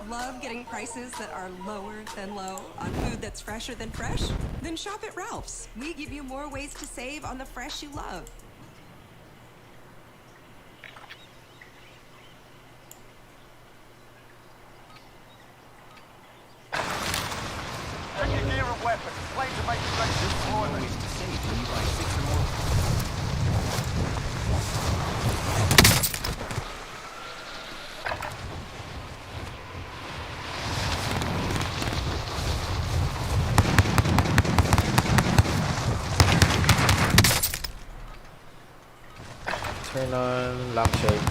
Love getting prices that are lower than low on food that's fresher than fresh? Then shop at Ralph's. We give you more ways to save on the fresh you love. Check your gear and weapons. Planes are making ready for deployment. Ways to save when you buy 6 or more. Turn on lampshade.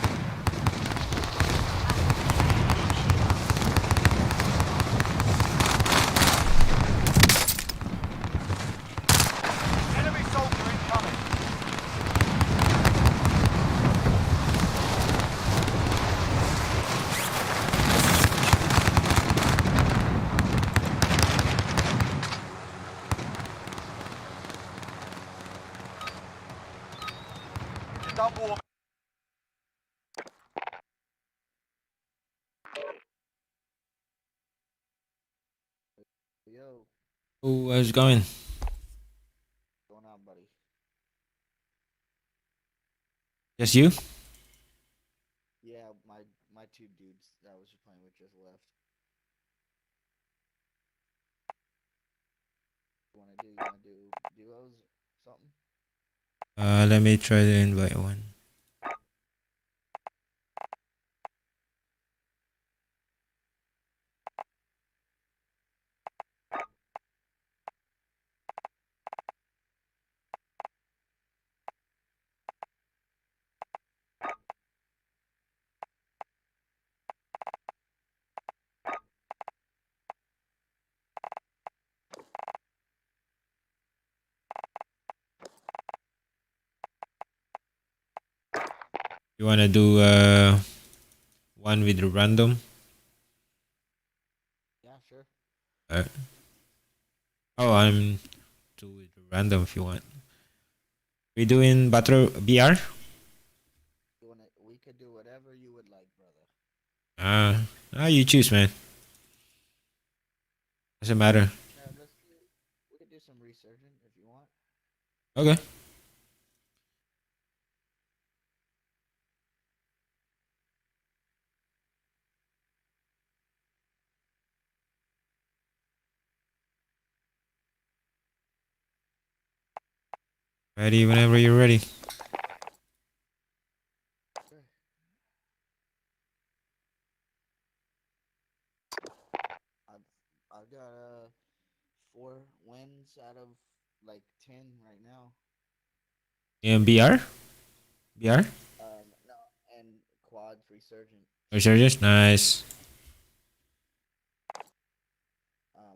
Enemy soldier incoming. You're done warming. Yo, Oh, how's it going? what's going on, buddy? Just you? Yeah, my two dudes that I was playing with just left. You wanna do duos something? Let me try to invite one. You wanna do one with the random? Yeah, sure. Uh, oh, I'm two with the random if you want. We doing battle BR? We could do whatever you would like, brother. You choose, man. Doesn't matter. We could do some resurgent if you want. Okay. Ready whenever you're ready. Sure. I've got 4 wins out of like 10 right now. In BR? BR? No, and quads resurgent. Resurgence? Nice.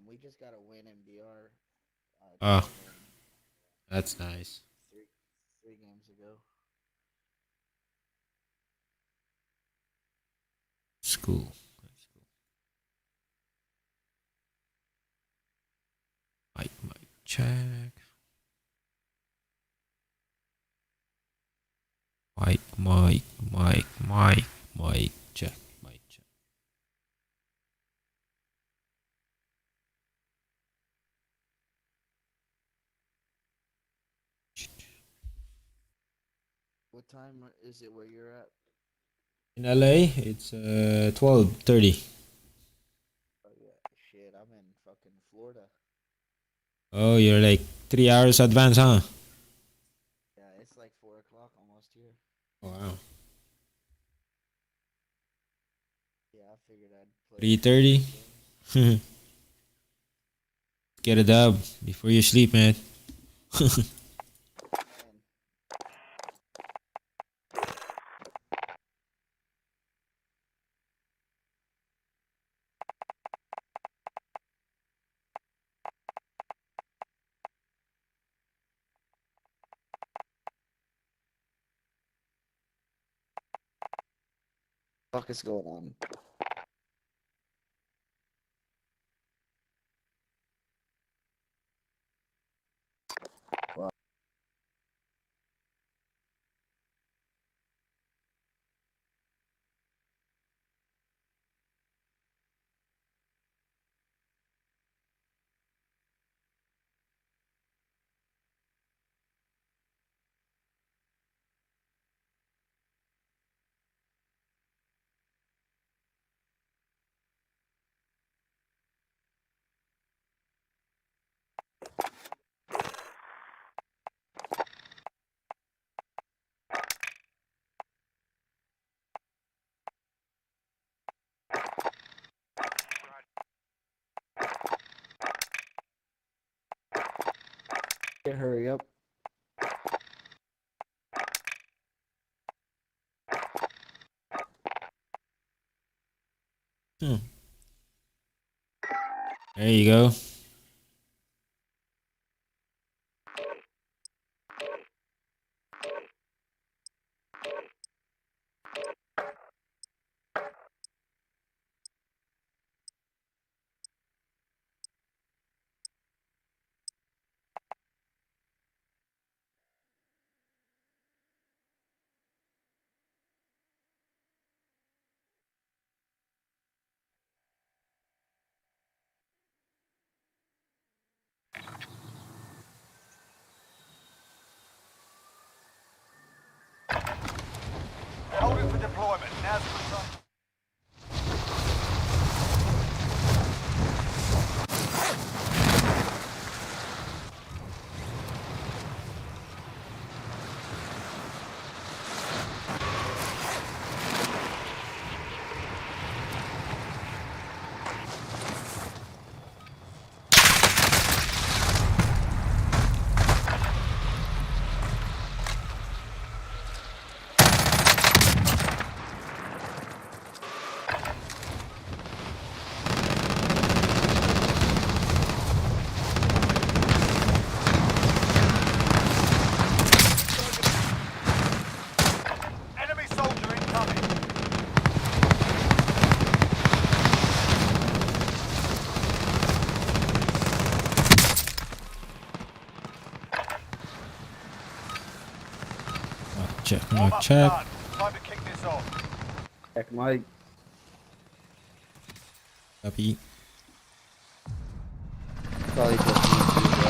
We just got a win in BR. Oh, Tournament that's nice. three games ago. School. Mic, check. Mic, check. Mic, check. What time is it where you're at? In LA, it's 12:30. Oh yeah, shit. I'm in fucking Florida. Oh, you're like 3 hours advance, huh? Yeah, it's like 4 o'clock almost here. Wow. Yeah, I figured I'd play 3:30. games. Get a dub before you sleep, man. Man, fuck is going on? Hmm. There you go. Hold it for deployment. Now's the time. Enemy soldier incoming. Check, Warm mark, up check. done. Time to kick this off. Check Mike. Copy. Probably just need to,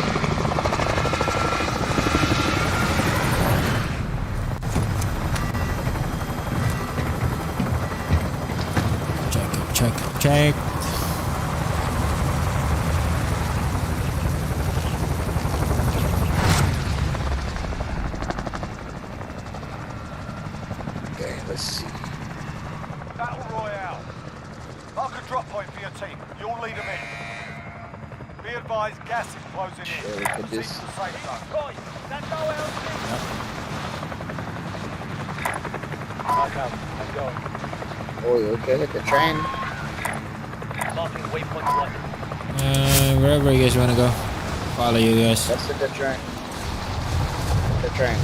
Check. Okay, let's see. Battle Royale. Mark a drop point for your team. You'll lead them in. Be advised, gas is closing in. Yeah, look at Proceed this. to the safe zone. Right, that's no else. Oh, you okay at the train? Wherever you guys wanna go. Follow you guys. That's at the train. The train.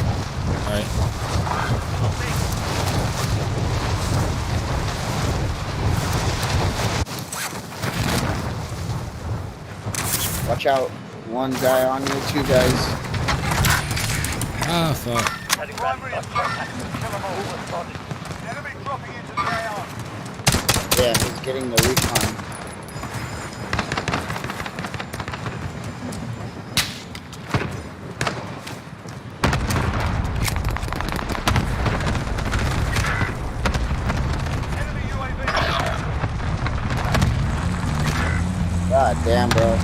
Alright. Watch out. One guy on you, two guys. Ah, fuck. Primary objective is to kill them all. Enemy dropping into the AR. Yeah, he's getting the recon. Enemy UAV. God damn, bro.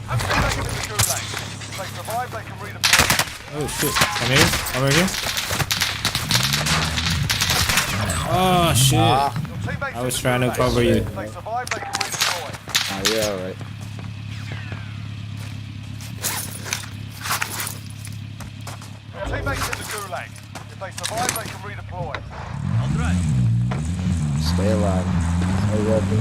I'm taking the gulag. If they survive, they can redeploy. Oh shit. Come here. Come over here. Oh shit. Your teammates I in was the trying to gulag. cover you. If they survive, they can redeploy. Oh, yeah, alright. Your teammates in the gulag. If they survive, they can redeploy. Stay alive. Stay ready.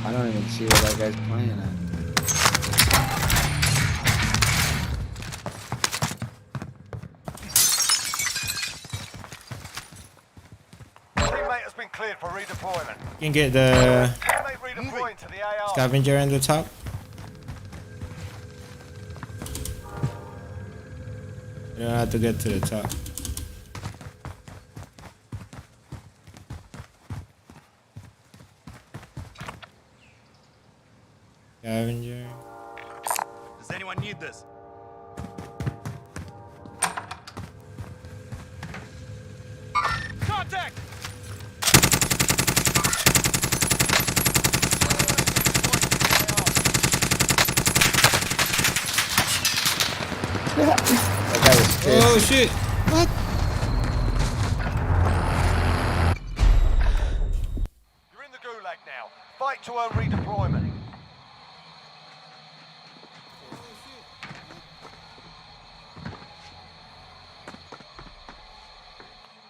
I don't even see what that guy's playing at. Teammate has been cleared for redeployment. You can get the Teammate redeploying to the AR. scavenger on the top. You don't have to get to the top. Scavenger. Does anyone need this? Contact! That guy was pissed. Oh shit! What? You're in the gulag now. Fight to earn redeployment.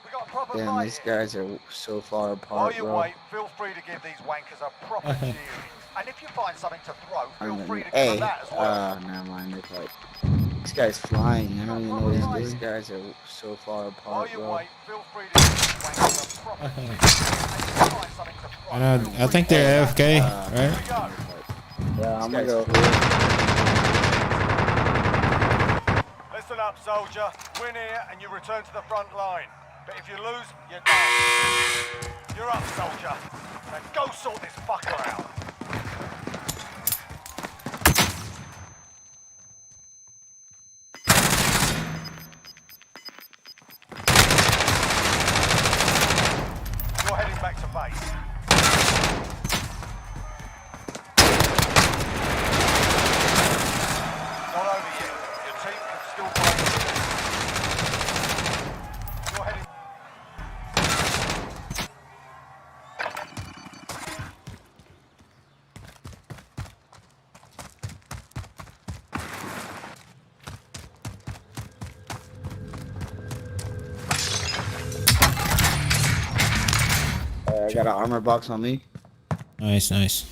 We got a proper Damn, fight these here. guys are so far While apart, you bro. wait, feel free to give these wankers a proper cheering. And if you find something to throw, feel I'm free gonna, to give them hey, that as well. never mind. They're like, this guy's flying. I don't even know what he's doing. These guys are so far While apart, you bro. wait, feel free to give these wankers a proper cheering. And if you find something to throw, I think they're AFK, Here right? we go. Yeah, I'm gonna go. Listen up, soldier. Win here and you return to the front line. But if you lose, you're done. You're up, soldier. Now go sort this fucker out. You're heading back to base. Not over yet. Your team can still break through. You're heading. I got an armor box on me. Nice, nice.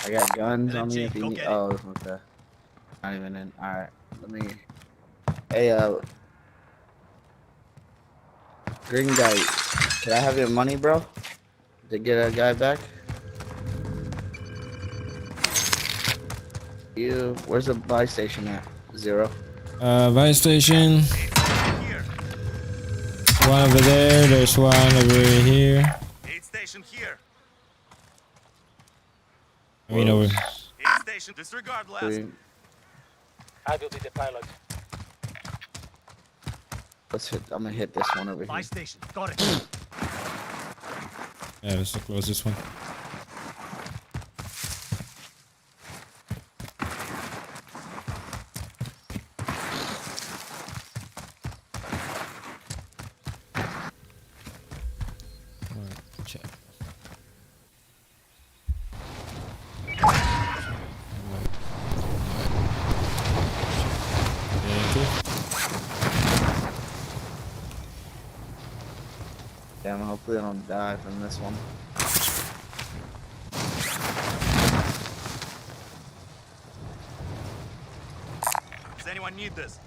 I got guns on me LMG, if you go need. get it. Oh, okay. Not even in. All right, let me. Hey, green guy, can I have your money, bro? To get a guy back? Where's the buy station at? 0. Buy station. Here. One over there. There's one over here. Aid station here. I mean over. Aid station. Disregard last. Green. I will be the pilot. Let's hit. I'm gonna hit this one over Buy here. station. Got it. Yeah, that's the closest one. Alright, check. Thank you. Damn. Hopefully I don't die from this one. Does anyone need this?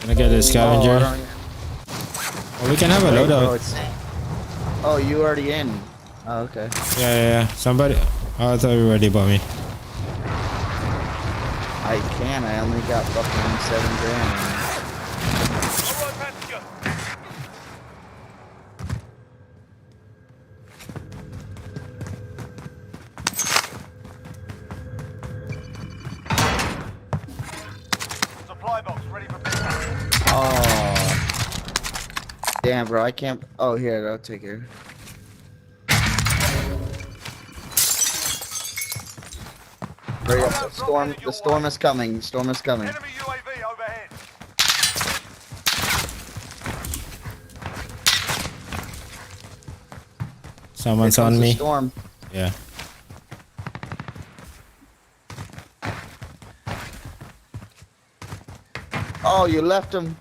Gonna get a scavenger. Oh, Oh, we can have a wait, bro, loadout. oh, you already in? Oh, okay. Yeah. Somebody. Oh, I thought you already bought me. I can. I only got fucking 7 grand. All right, passenger. Supply box ready for pickup. Oh. Damn, bro. I can't. Oh, here. I'll take it. Hurry up. The storm is coming. The storm is coming. Enemy UAV overhead. Someone's Here comes on the me. storm. Yeah. Oh, you left him.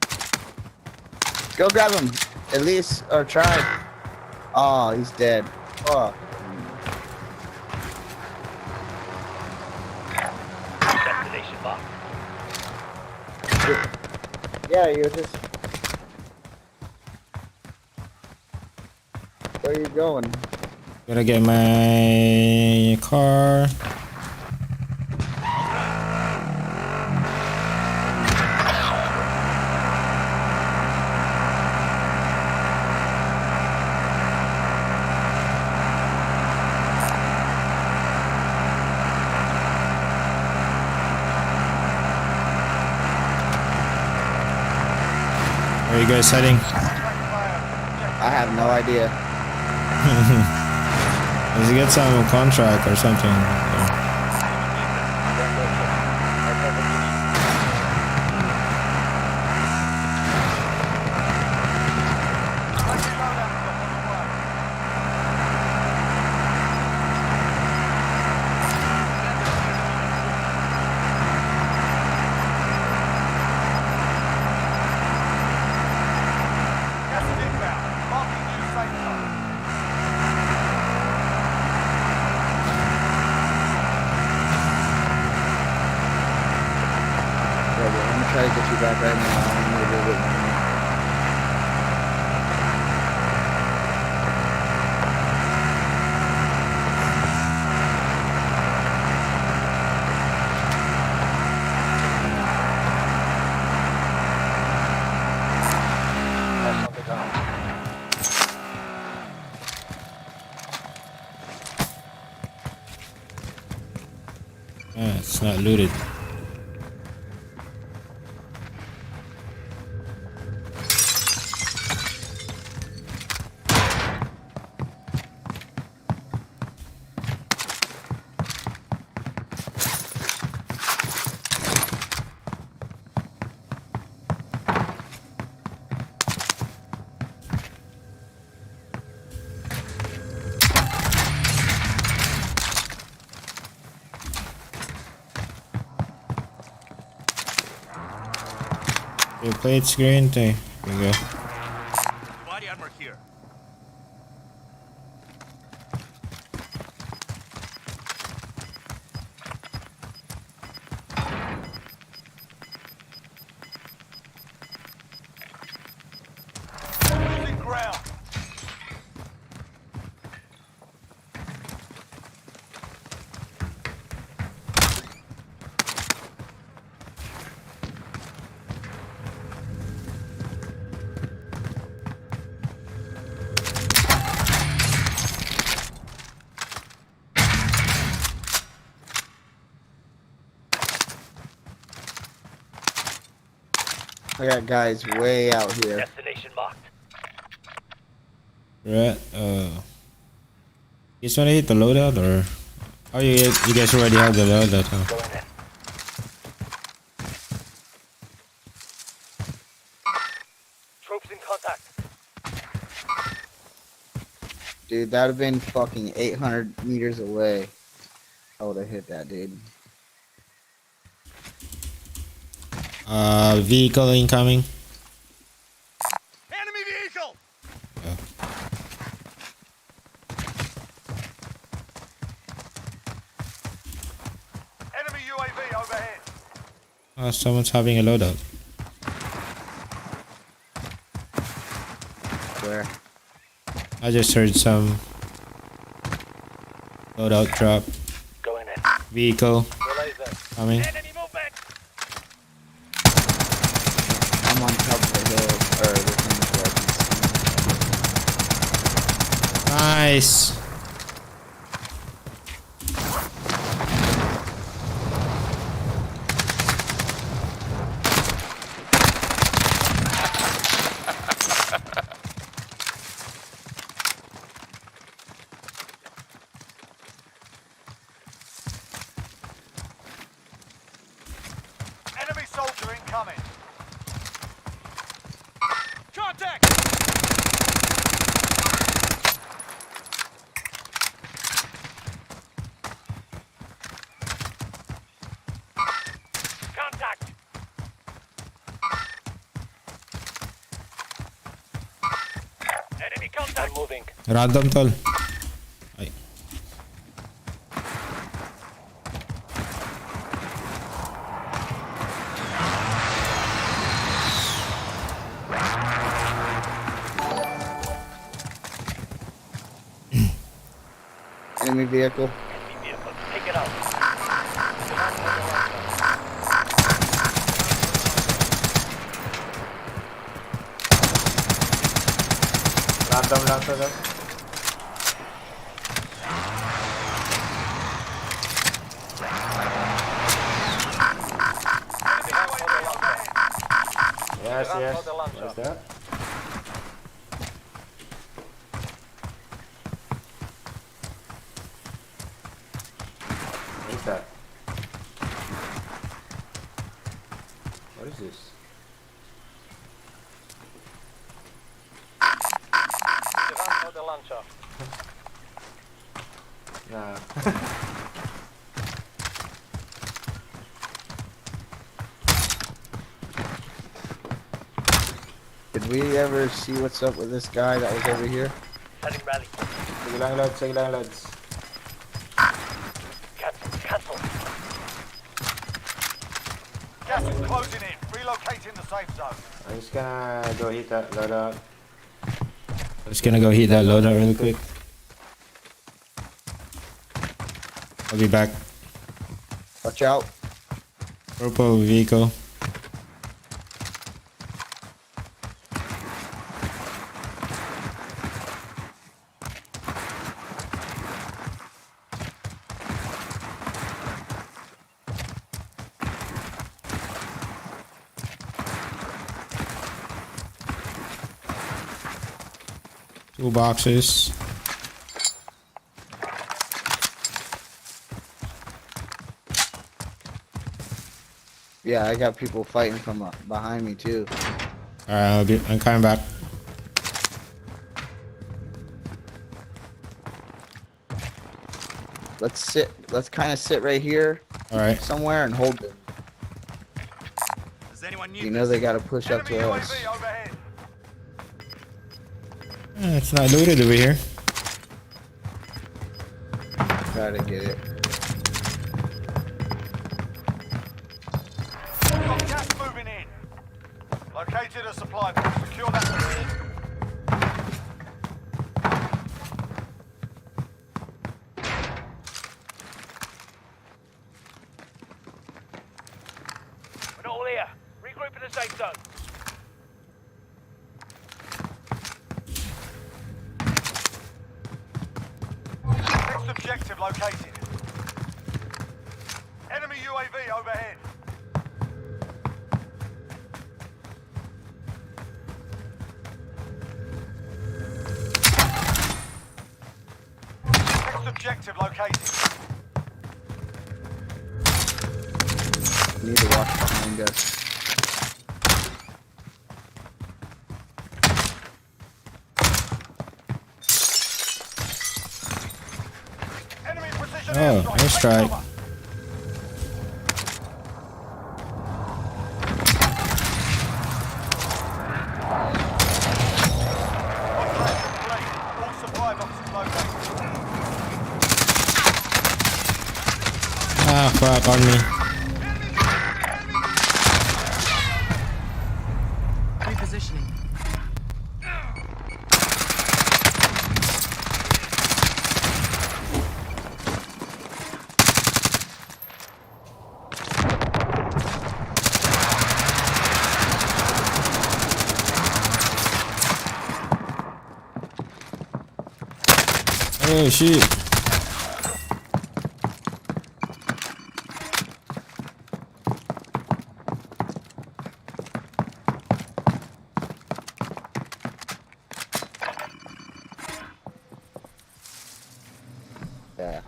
Go grab him. At least, or try. Oh, he's dead. Oh. Destination box. Yeah, you're just. Where are you going? Gotta get my car. Where are you guys heading? I have no idea. Let's get some contract or something. back right now. I'm gonna do it. Press on the ground. Ah, it's not looted. You played screen thing. Here we go. Body armor here. Losing ground. I got guys way out here. Destination marked. Right. You just wanna hit the loadout or? Oh, you guys already have the loadout, huh? Going in. Troops in contact. Dude, that'd have been fucking 800 meters away. I would have hit that, dude. Vehicle incoming. Enemy vehicle! Enemy UAV overhead. Someone's having a loadout. Where? I just heard some loadout drop. Going in. Vehicle Relay that. coming. Enemy movement! I'm on top of the hill, or the thing where I can Nice. Enemy soldier incoming. Contact! Contact. Enemy contact. I'm moving. Random tol. Ay. enemy vehicle. Enemy vehicle. Take it out. Random lang to, sir. Yes, yes. What's that? What is that? What is this? For the launcher. Nah. Did we ever see what's up with this guy that was over here? Setting rally. Sige lang, lads. Sige lang, lads. Cancel. Cancel. Gas is closing in. Relocating the the safe zone. I'm just gonna go hit that loadout. Just gonna go hit that loadout really quick. I'll be back. Watch out. Purple vehicle. Two boxes. Yeah, I got people fighting from behind me too. Alright, I'm coming back. Let's kind of sit right here Alright. somewhere and hold them. Does anyone need You know they gotta push up Enemy to us. UAV overhead. It's not looted over here. Try to get it. We've got gas moving in. Located a supply box. Secure that position. We're all here. Regroup in the safe zone. Next objective located. Enemy UAV overhead. Next objective located. Need to watch behind us. Enemy precision Oh, airstrike. nice Take try. cover. Contract complete. All supply boxes located. Ah, fuck on me. Repositioning. Oh shit. Yeah.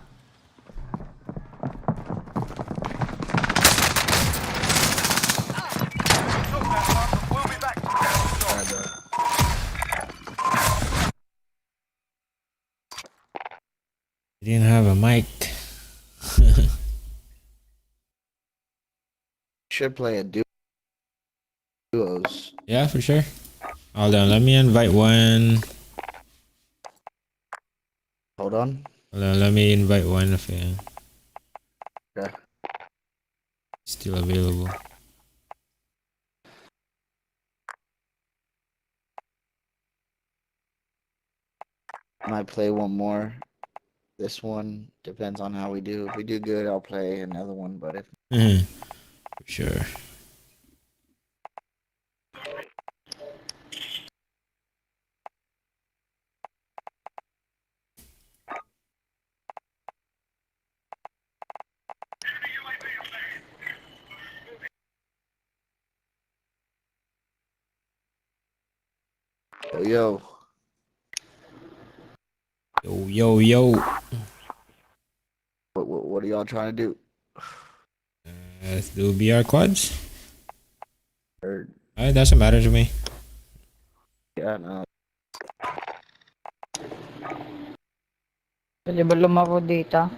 Took that one, but we'll be back to finish the job. Alright, bro. I didn't have a mic. Should play a duos. Yeah, for sure. Hold on, let me invite one. Hold on. Hold on, let me invite one if Yeah. still available. Might play one more. This one depends on how we do. If we do good, I'll play another one. But if For sure. yo, Yo, yo. what are y'all trying to do? Let's do BR quads. Or, It doesn't matter to me. yeah, no. Pwede ba lumako dito?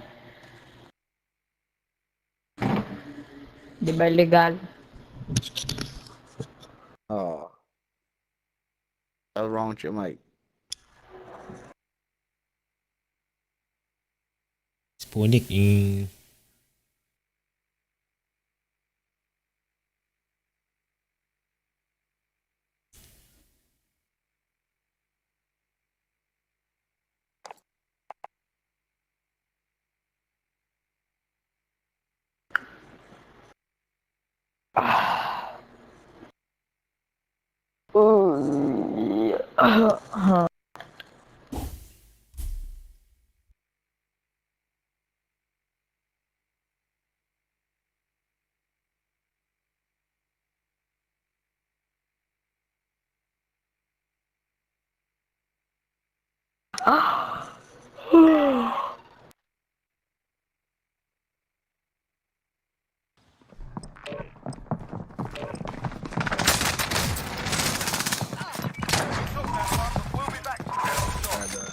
Di ba illegal? Oh, what's wrong with your mic? Spunik yung We'll be back to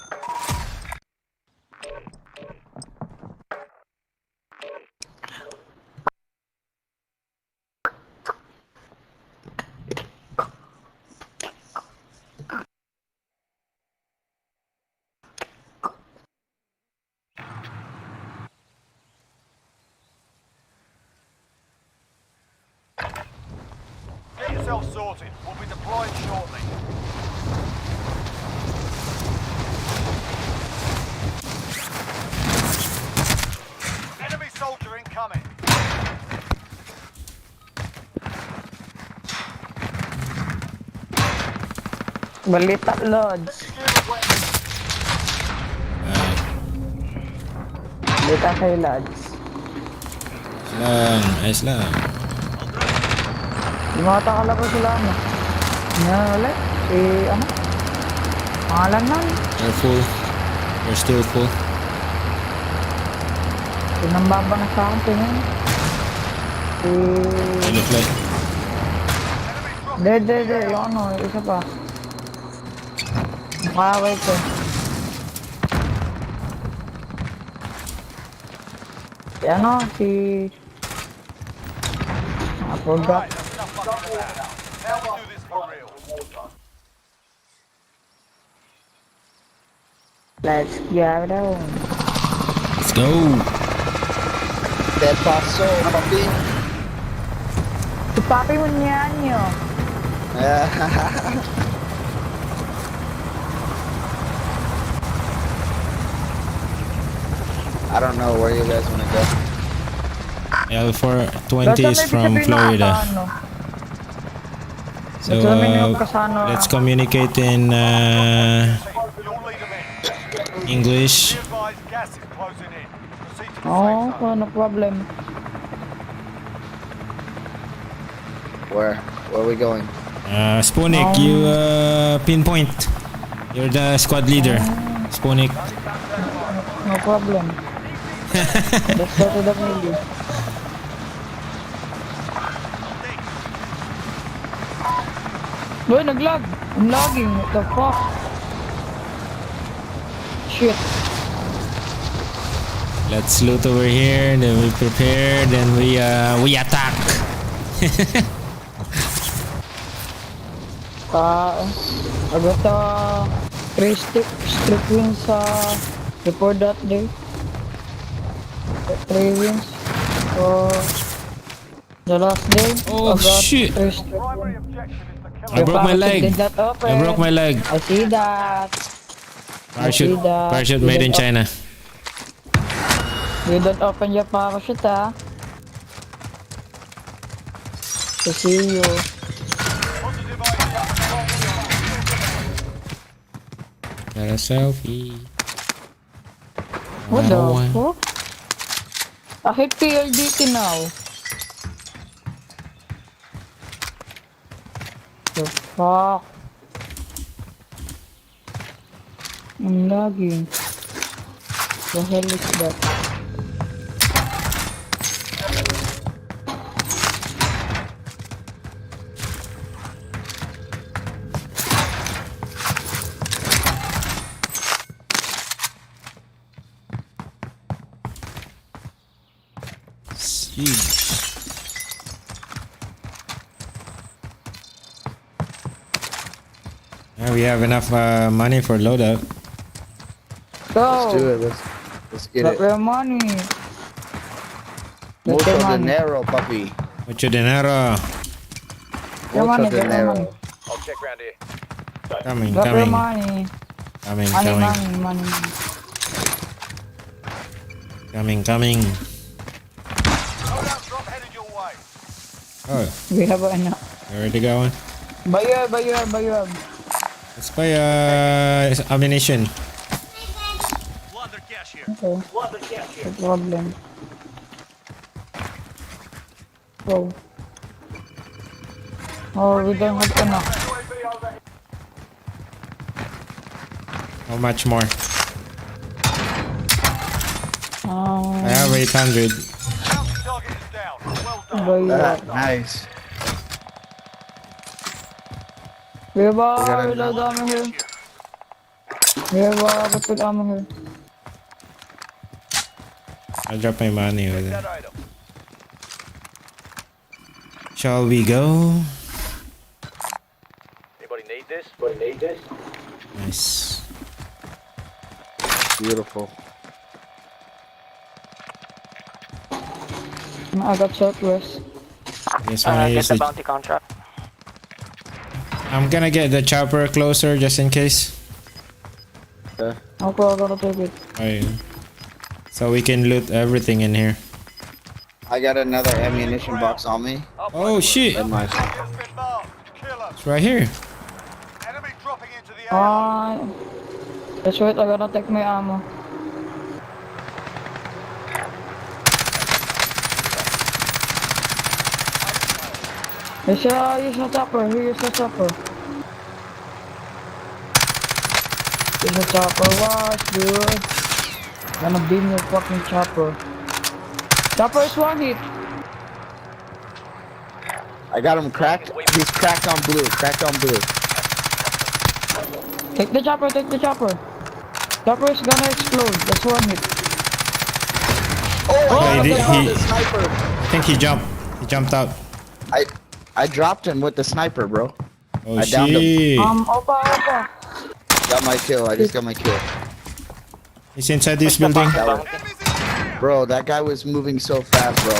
Get yourself sorted. We'll be deploying shortly. Enemy soldier incoming. Balita, Lods. Balita kay Lods. Ayos lang. Lumatakala ko sila, ano. Ulit. Si, ano? Pangalan nun. You're full. You're still full. Pinambaba na sa akin, tingin. Si... You look like. De. Yung ano, isa pa. Makaway ko. Si ano, si... I forgot. Right, that's enough fucking about. Now we do this for real. Let's get on. Let's go. Dead paso, papi. Si Papi mo niyan yun. I don't know where you guys wanna go. L420 is from Florida. So let's communicate in You'll lead them in. English. Be advised, gas is closing in. Proceed to the Oh, safe zone. no problem. Where are we going? Sponik, you pinpoint. You're the squad leader. Sponik. No problem. Let's go to the movie. Boy, nag-lag. I'm lagging. What the fuck? Shit. Let's loot over here. Then we prepare. Then we attack. I got 3 strip wins before that day. 3 wins for the last day. Oh, I got shit. 3 strip Primary wins. objective is to kill I broke my leg. Did that open. I broke my leg. I see that. Parachute. that. Parachute You made in don't China. You don't open your parachute, ah. To see you. positive idea. Got a selfie. What the Oh, fuck? I hit PLDT now. The fuck? I'm lagging. The hell is that? Jeez. Now we have enough money for loadout. Let's do Go! it. Let's get Drop it. your money. Drop Mucho your money. dinero, papi. Mucho dinero. Your money, Mucho get your money. dinero. I'll check round here. Coming, Drop your coming, money. coming, Money, coming, money. coming. Loadout drop headed your way. Oh, We have enough. you ready to go on? Bayab. Let's buy ammunition. Plunder cash here. Okay. No problem. Go. Oh, we don't have enough. How much more? Um, I have 800. Bounty target is down. Well done. Bayab. Nice. We have got a enough. reload ammo here. We have a rapid ammo here. I'll drop my money with it. That item. Shall we go? Anybody need this? Nice. Beautiful. I got southwest. Just wanna use the bounty contract. I'm gonna get the chopper closer just in case. Okay. Okay, I gotta take it. Alright. So we can loot everything in here. I got another ammunition box on me. Oh shit! In my Target has been marked. Kill 'em. It's right here. Enemy dropping into the area. That's right, I gotta take my ammo. Here's a chopper, here's a chopper. Here's a chopper, watch, dude. Gonna beam your fucking chopper. Chopper is one hit. I got him cracked. He's cracked on blue. Take the chopper, take the chopper. Chopper is gonna explode, that's one hit. Oh, he, The sniper. I think he jumped. He jumped out. I dropped him with the sniper, bro. Oh I downed him. shit! Opa. Got my kill. I just got my kill. He's inside this building. Bro, that guy was moving so fast, bro.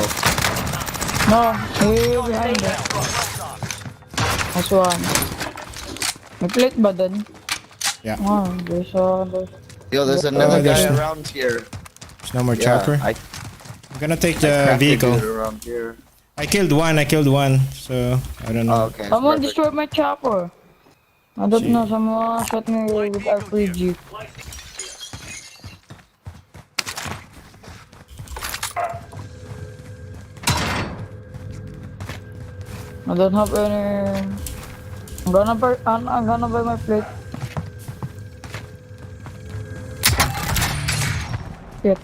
No, here behind it. That's one. May plate ba dun? Yeah. Oh, there's Yo, there's another there's guy no- around here. There's no more Yeah, chopper. I I'm gonna take the cracked a vehicle. dude around here. I killed one. So I don't know. Oh, okay. Someone perfect. destroyed my chopper. I don't know, someone shot me with RPG. I don't have any. I'm gonna buy my plate. Yep.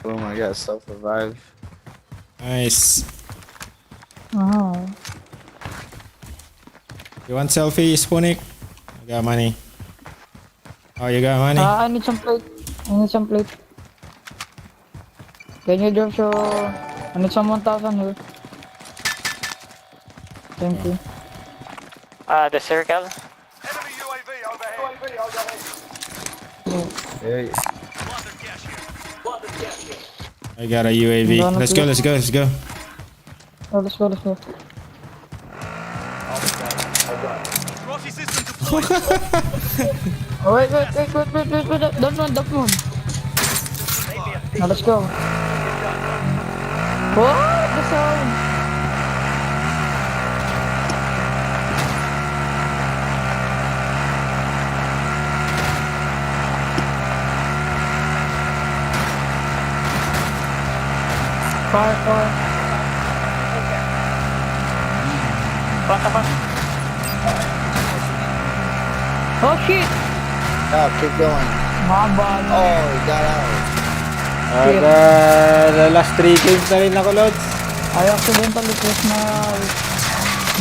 Oh my god, self-revive. Nice. Oh. You want selfie, Sponik? I got money. Oh, you got money? I need some plate. Can you drop so I need some 1,000 here. Thank you. The circle. Enemy UAV overhead. Hey, Plunder cash here. I got a UAV. Let's go. Oh, let's go. Trophy system deployed. Oh, wait. Don't move. Now let's go. What? The sound. Fire. Oh shit! oh, keep going. My bad. Oh, he got out. The last 3 games na rin ako, Lods. I accidentally pressed my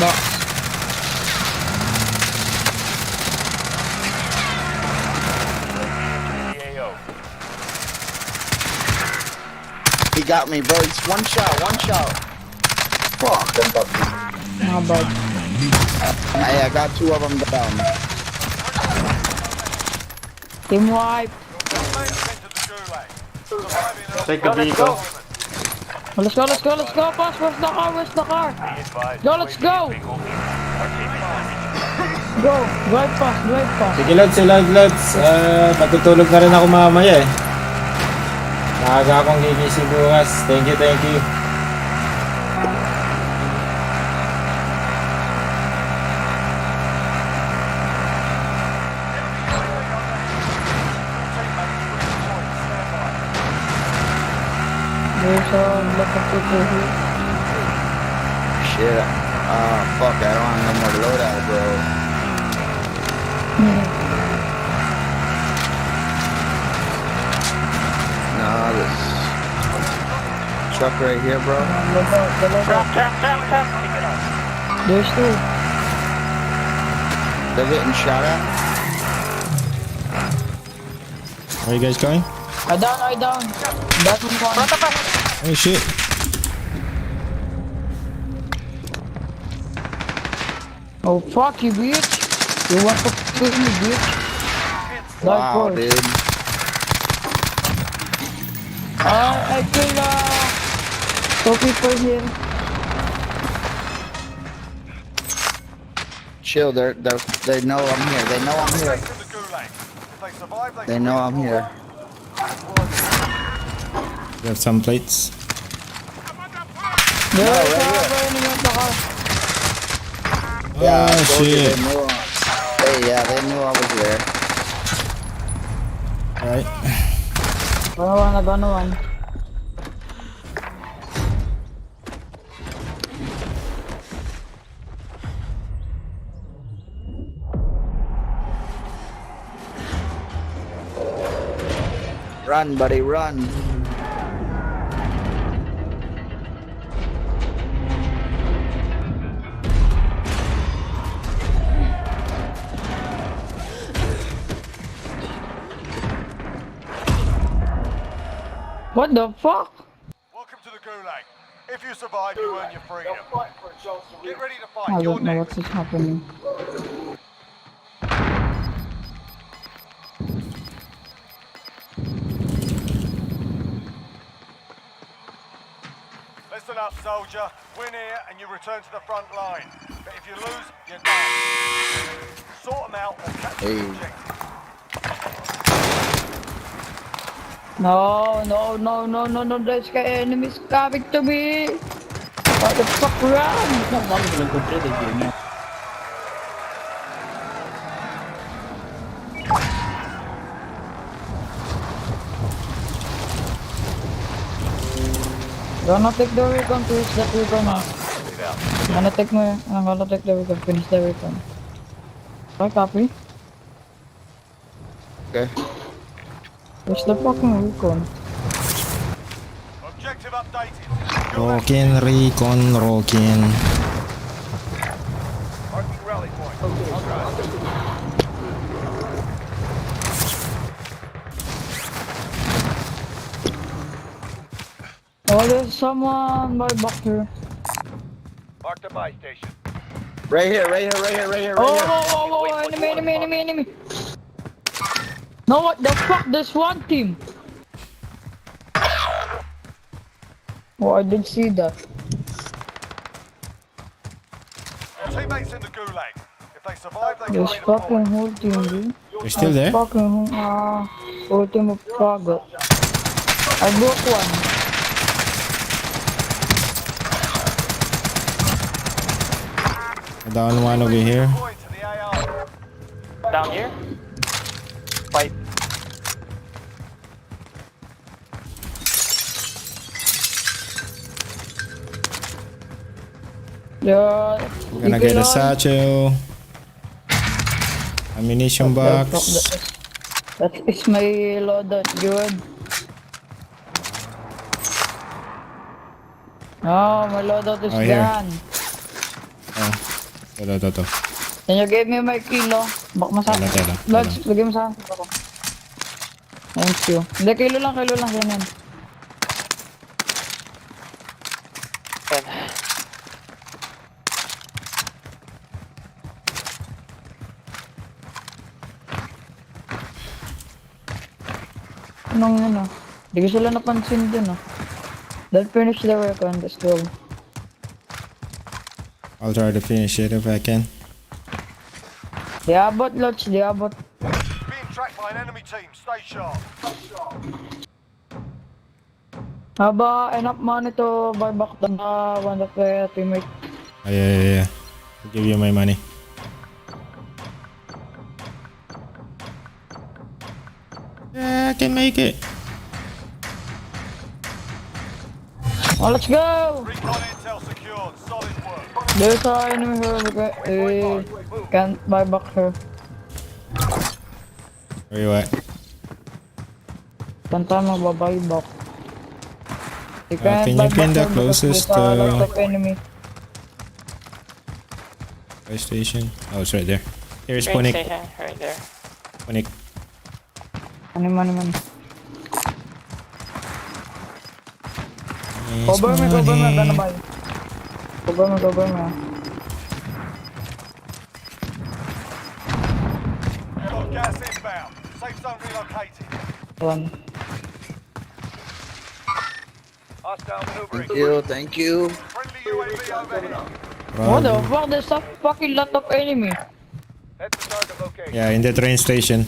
box. He got me, bro. It's one shot. Fuck. My bad. Hey, I got 2 of them down. Team wipe. Take the vehicle. Let's go, boss. Where's the car? Go, let's go. Go, drive fast. Sige, Lods. Matutulog na rin ako mamaya eh. Maaga akong gigising bukas. Thank you. a lot of people here. Shit. Fuck, I don't have no more loadout, bro. Nah, this truck right here, bro. There's two. They're getting shot at. Where are you guys going? I down. That one. Oh shit. Oh fuck you, bitch. You want to kill me, bitch? Wow, Dark dude. I kill two people here. Chill, they know I'm here. They know I'm here. Stay in the gulag. If they survive, They know I'm here. You have some plates. There right is here. a enemy at the car. Yeah, I Oh told you shit. they knew. Hey, yeah, they knew I was there. Alright. Gonna one. Run, buddy, run. What the fuck? Welcome to the gulag. If you survive, you earn your freedom. Get ready to I fight. You're don't know next. what's happening. Listen up, soldier. Win here and you return to the front line. But if you lose, you're done. Sort them out or catch Hey. the objective. No, there's enemies coming to me. What the fuck, run? Gonna take the recon, finish that recon. I'm gonna take the recon, finish the recon. Okay, copy. Okay. Where's the fucking recon? Objective updated. Rockin', recon, rockin'. Marking rally point. Oh, there's someone by back here. Mark the buy station. Right here. Oh, enemy. No, what the fuck? There's one team. Oh, I didn't see that. Your teammates in the gulag. If they survive, they can There's fucking redeploy. whole team, dude. You're still there? Fucking whole team of faggot. I broke one. Down one over here. Deploy to the AR. Down here? Fight. Yeah. Gonna get a satchel. Ammunition box. That is my loadout, good. Oh, my loadout is Oh, here. gone. Oh. Ito. Can you give me my kilo? Bak masakit. Tela. Lods, lagay mo sa akin. Thank you. Hindi, kilo lang, ganyan. Yan. Anong ano? Hindi ko sila napansin dun They'll finish the work on this girl. I'll try to finish it if I can. Di abot, Lods, di abot. Being tracked by an enemy team. Stay sharp. Haba, enough money to buy back the one of the teammate. Oh, yeah. I'll give you my money. Yeah, I can make it. Oh, let's go! Recon intel secured. Solid work. There's our enemy here. Can't buy back her. Where you at? Can't time magbabuy back. You can you buy pin back the her because closest, there's a lot of enemy. Fire station? Oh, it's right there. Here's Train Punik. station, right there. Punik. Money. Nice Cover me, money. gonna buy. Cover me. Got gas inbound. Safe zone relocated. One. Hostile maneuvering. Thank you. Friendly UAV overhead. What the fuck? There's a fucking lot of enemy. Head to target location. Yeah, in the train station.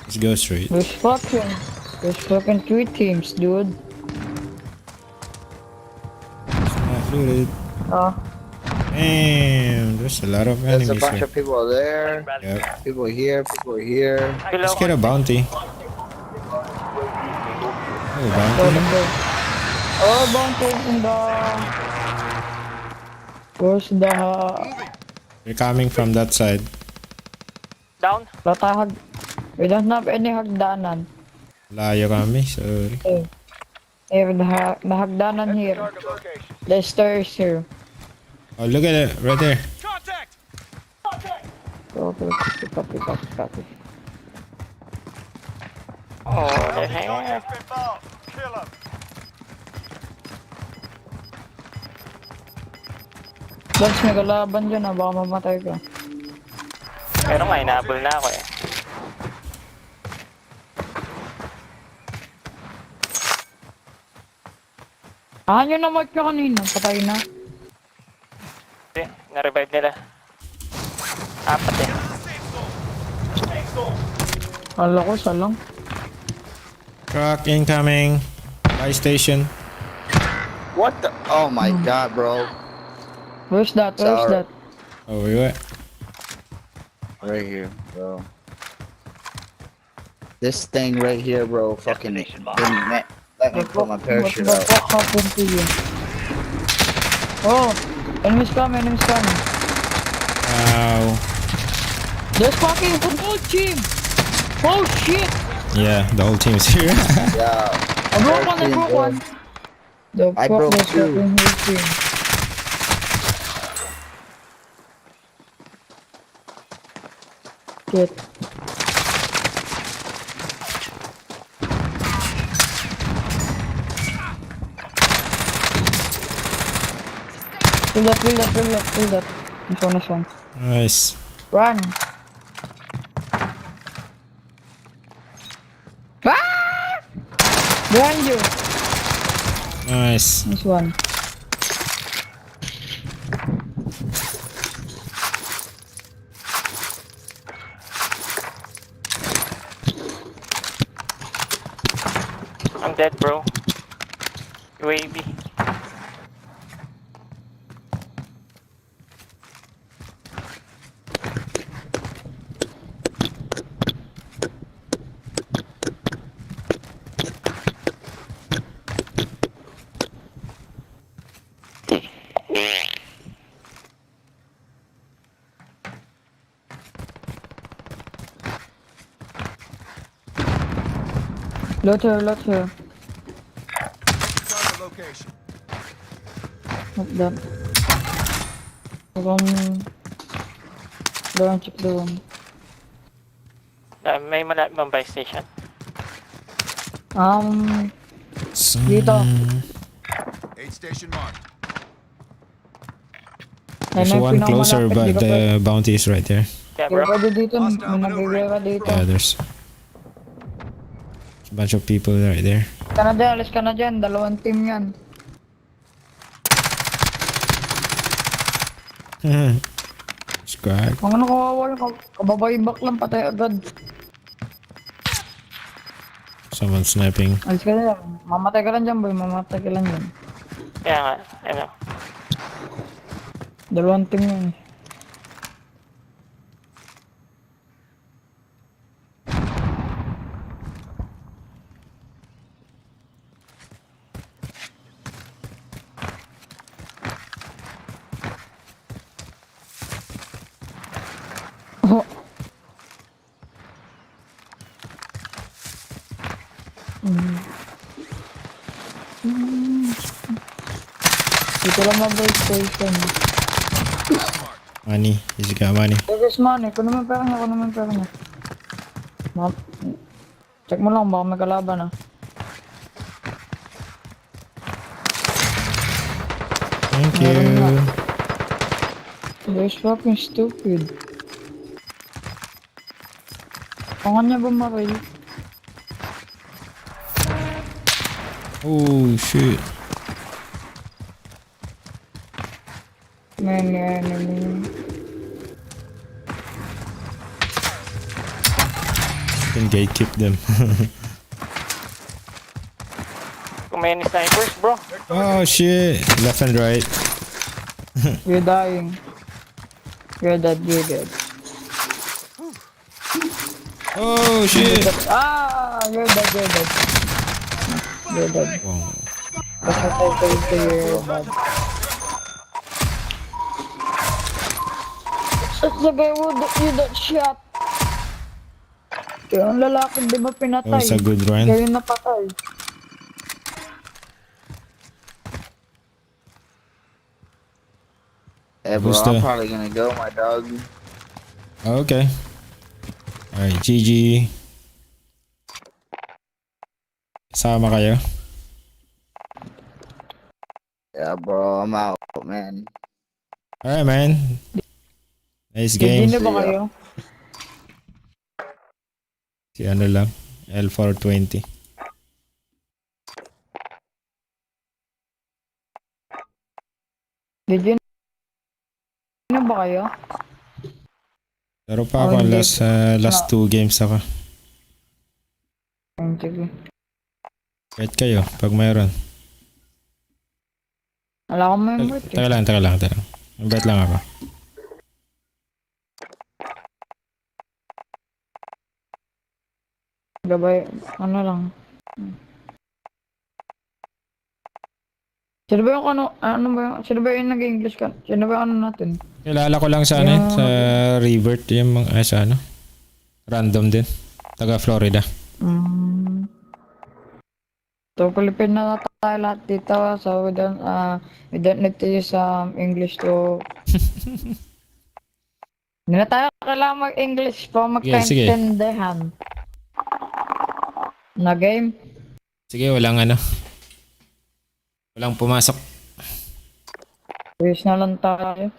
Let's go straight. There's fucking 3 teams, dude. It's not looted. Ah, Damn, there's a lot of There's a enemies bunch here. of people there. Yep. People here. Let's get a bounty. Oh, so bounty. let's go. Oh, bounties in the... Where's the... They're coming from that side. Down. Latahag? We don't have any hagdanan. Layo kami, sorry. Here, the hagdanan here. Target location. The stairs here. Oh, look at it, right there. Contact! Copy. Oh, the Target's heck. been marked. Kill 'em. Lance, may kalaban dyan ah, baka mamatay ka. Pero nga, inabol na ako eh. Yun na mark nyo kanina, patay na. Hindi, na-revive nila. 4 eh. Kala ko, salang. Truck incoming. Fire station. What the? Oh my god, bro. Where's that? Oh, where you at? Right here, bro. This thing right here, bro. Fucking didn't let me put my parachute What out. the fuck happened to you? Oh, enemies coming. Wow. There's fucking football team! Oh shit! Yeah, the whole team's here. Yeah. I broke one. The I fuck, broke there's two. fucking whole team. Shit. Kill that. This one. Nice. Run! Ah! Behind you! Nice. This one. I'm dead, bro. UAV. Lot here. Target location. Not that. Go and check the room. May malapit bang buy station? Dito. Aid station marked. There's one closer, but the bounty is right there. Yeah, bro. Pwede dito, may nagigera dito. Yeah, there's a bunch of people right there. Alis ka na dyan, 2 team yan. Scrag. Ang ano kawawa yun, kababay back lang, patay agad. Someone sniping. Alis ka na yan, mamatay ka lang dyan boy, Kaya nga, ano. 2 team yan. Dito lang mabay station. Money. He's got money. There's money. Kuno mo yung pera niya, kuno mo yung pera niya. Check mo lang, baka may kalaban ah. Thank Meron you. nga. That's fucking stupid. Pangan niya bumaril. Oh, shit. Man. Can gatekeep them. Kung may any snipers, bro. Oh, shit. Left and right. You're dying. You're dead. Oh, shit. Ah, you're dead. You're dead. Wow. That's what I say to you, bad. That's the guy who you that shot. Yung lalaki di ba That pinatay? was a good run. Kaya yung napatay. Yeah, bro, Who's I'm the- probably gonna go, my dog. Okay. Alright, GG. Sama kayo? Yeah, bro, I'm out, man. Alright, man. Nice Hindi game. na ba kayo? Si ano lang. L420. Hindi na ba kayo? Pero pa ako, Oh, hindi. last 2 games ako. Sige. Wait kayo, pag mayroon. Wala akong member eh. Teka lang. Bet lang ako. Gabay, ano lang. Sino ba yung sino ba yung nag-English ka? Sino ba yung ano natin? Kilala ko lang sa ano yun, sa Revert, yung mga, sa ano. Random din. Taga Florida. So, Pilipino na tayo lahat dito. So, we don't need to use English to... Hindi na tayo kailangan mag-English pa Sige. magkaintindihan. Na game? Sige, walang ano. Walang pumasok. Wish na lang tayo.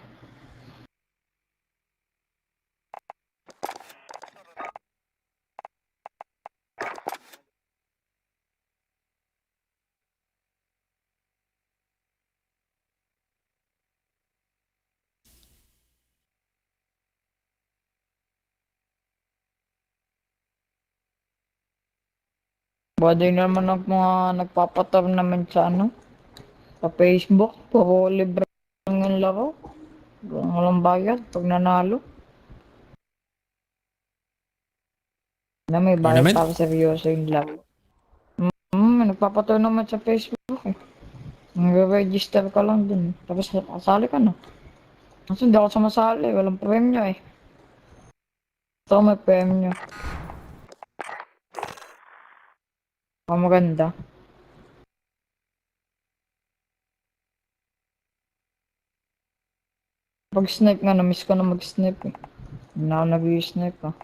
Body naman ng mga nagpapator naman sa ano? Sa Facebook. Puro libre lang yung laro. Walang bayad pag nanalo. Na may bayad Tournament? para seryoso yung laro. Nagpapator naman sa Facebook eh. Nag-register ka lang dun. Tapos kasali ka na. Kasi hindi ako sumasali. Walang premyo eh. Ito may premyo. Oh, maganda. Pag snipe nga, na-miss ko na mag-snipe eh. Hindi na ako nag-i-snipe ah.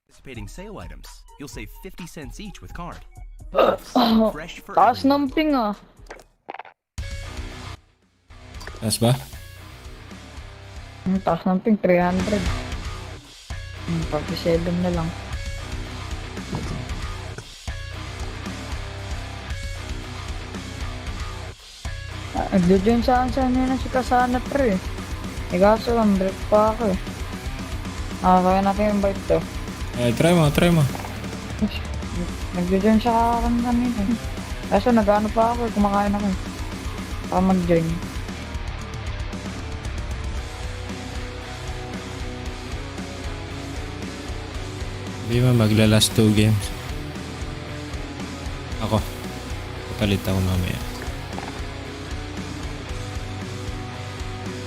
Participating sale items. You'll save 50 cents each with card. Fresh for Taas everyone. ng ping ah. Taas ba? Taas ng ping, 300. 47 na lang. Nagdo-join saan nyo na si Kasana 3 eh. Kaso lang, break pa ako eh. Kaya natin yung bite to. Try mo. Nagjo-join siya kanina eh. Kaso nag-ano pa ako eh, kumakain ako eh. Para mag-join. Sabi mo magla-last 2 games. Ako. Papalit ako mamaya.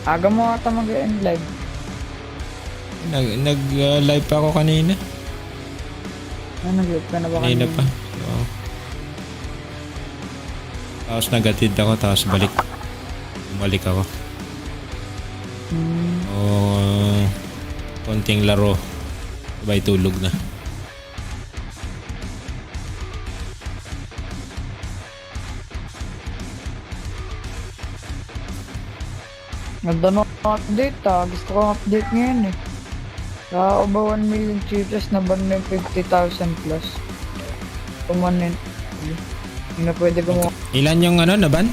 Aga mo ata mag-end live. Nag-live pa ako kanina. Nag-live ka na ba Kanina pa. Oo. Tapos nagatid ako, tapos bumalik ako. Konting laro. Sabay tulog na. Ganda ng update Gusto ko update ngayon eh. Sa over 1 million cheaters na ban na yung 50,000 plus. Kumanin. Hindi na pwede gumawa. Ilan yung naban?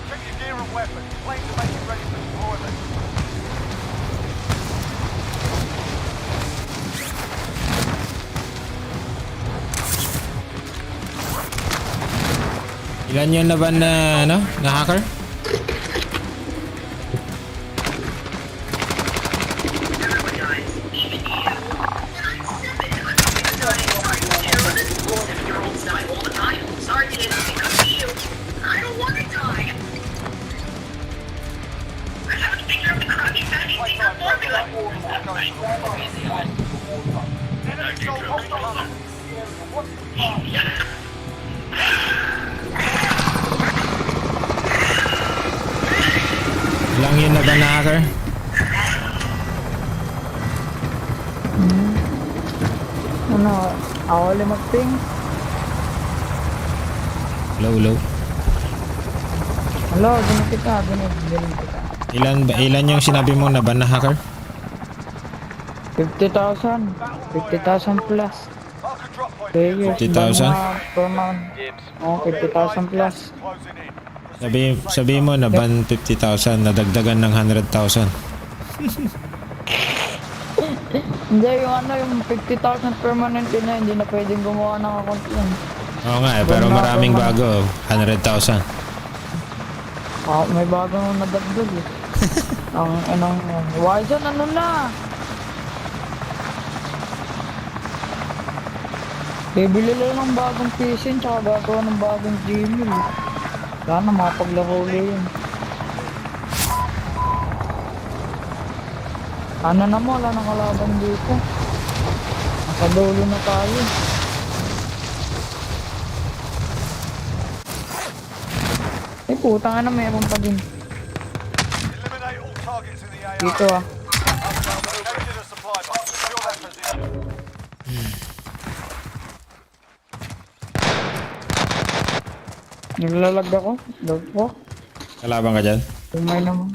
Check your gear and weapons. Planes are making ready for deployment. Ilan yung laban na na hacker? Ilang yun laban na hacker? Ako ulit mag-ping. Low. Hello, ganun kita. Ilan yung sinabi mo na ban na hacker? 50,000. 50,000 plus. Mark a drop point. Players. 50,000? Per month. Oo, 50,000 plus. Closing in. Sabi mo na ban 50,000, nadagdagan ng 100,000. Hindi, yung 50,000 permanent yun na, hindi na pwedeng gumawa ng account yun. Oo nga pero maraming bago. 100,000. May bagong nadagdag eh. Anong Warzone, ano na? Bibili lang ng bagong PC tsaka gagawa ng bagong Gmail eh. Sana makapaglaro ulit yun. Ano na mo, wala nang kalaban dito. Nasa dulo na tayo. Putang na meron pa din. Eliminate all targets in the AR. Dito Located a supply box. Secure that position. Naglalag ako. Log po. Kalaban ka dyan? Umay naman.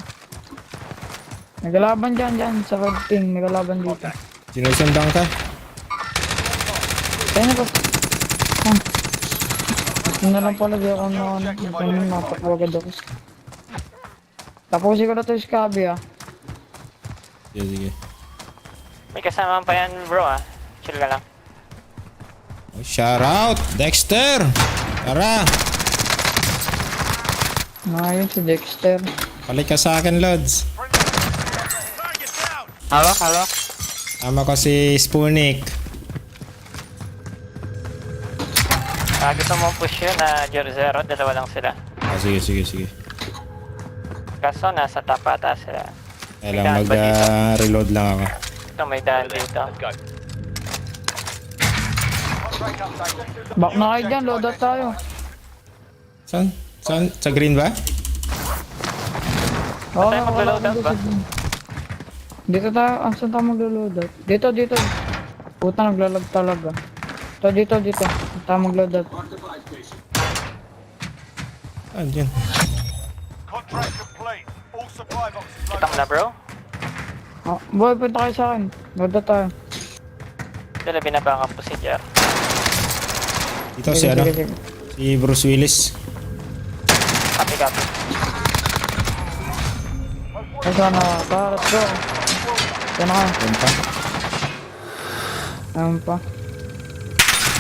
Nagalaban dyan sa red ping. Nagalaban dito. Sinusundan ka? Kaya na ba? Ito na lang pala di ako na ganun natakbo agad ako. Tapusin ko na to yung Scabby Sige. May kasama pa yan bro Chill ka lang. Oh, shout out Dexter! Tara! Ayun si Dexter. Balik ka sa akin, Lods. Halo? Tama ko si Spoonik. Gusto mo push yun na 0-0, dalawa lang sila. Sige. Kaso nasa top ata sila. Kailang mag-reload lang ako. Ito may daan dito. Back na kayo dyan, load out tayo. Saan? Sa green ba? Oo, tayo maglo-load out ba? Dito tayo, saan tayo maglo-load out? Dito. Puta, naglalag talaga. Dito. Tayo mag-load out. Dyan. Contract complete. All supply boxes Kita mo na bro? Boy, punta kayo sa akin. Load out tayo. Dala binabangap po si Jer. Dito si si Bruce Willis. Copy. Asa na, let's go. Yan na kayo. Ayun pa.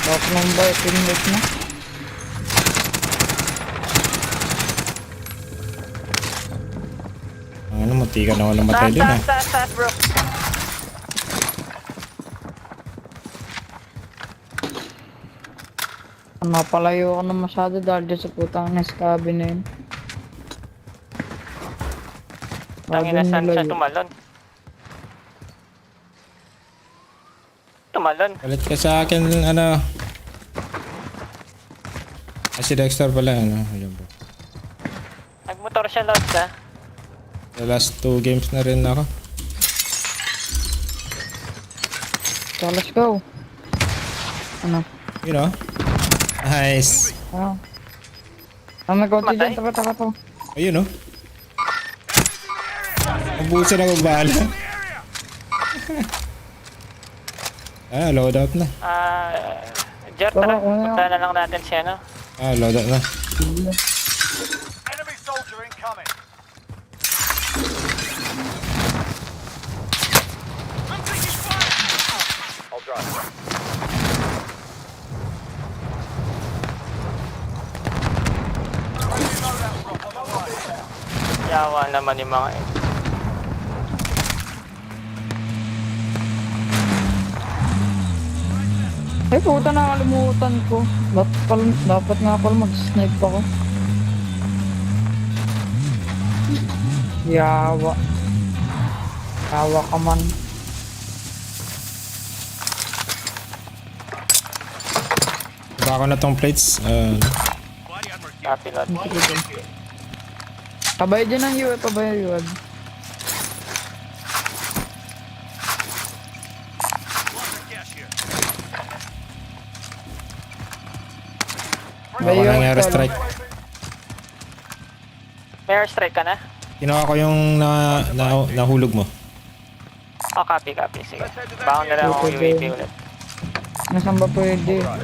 Back ng bay, teammate na. munti ka na ako namatay din ah. Taas, bro. Napalayo ako na masyado dahil dyan sa putang Nescabe na yun. Tangina, Sabi saan nila siya yun. tumalon? Tumalon. Palit ka sa akin, ano. Si Dexter pala, ano. Ayun bro. Nagmotor siya, Lods, ha? The last 2 games na rin ako. So, let's go. Ano? You know? Nice. Ano? May kotse Matay? dyan, taka to. Ayun oh. Nabusan ako bala. Loadout na. Jer, Tara, tara. kunin Punta na lang natin siya, no? Loadout na. Enemy soldier incoming. I'll drive. Yawa naman yung mga yun. Ay puta, nakalimutan ko. Dapat nga pala mag-snipe ako. Yawa. Yawa ka man. Baka ko na tong plates. Copy, Lods. Pabay dyan ang UAV, pabay ang UAV. Baka ko ng airstrike. May airstrike ka na? Kinuha ko yung nahulog mo. Oh, copy. Sige. Baka na lang ako UAP ulit. Nasaan ba pwede? Saan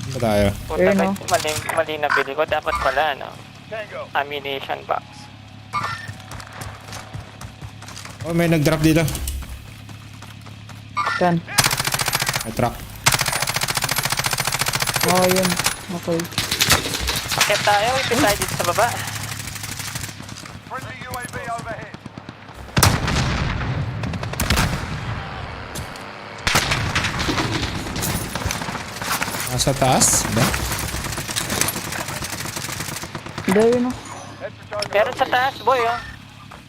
ba tayo? Puta, Ayun, no? mali na bili ko. Dapat pala, no? Ammunition box. Oh, may nag-drop dito. Saan? May truck. Oh, yun. Okay. Akit tayo, ipit tayo dito sa baba. Friendly UAV overhead. Nasa taas? Ba? Hindi, yun o. Head for target. Meron sa taas, boy, oh.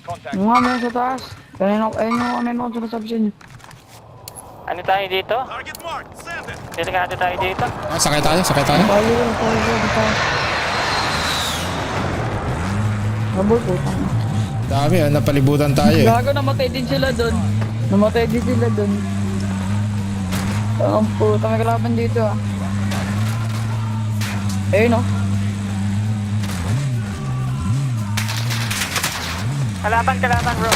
Contact. Yung nga, meron sa taas. Ayun yung sinasabi sa inyo. Ano tayo dito? Delikado tayo dito. Sakay tayo. Tayo. Habol po. Dami napalibutan tayo. Gago, namatay din sila dun. Ang puta, may kalaban dito ah. Ayun o. Kalaban, bro.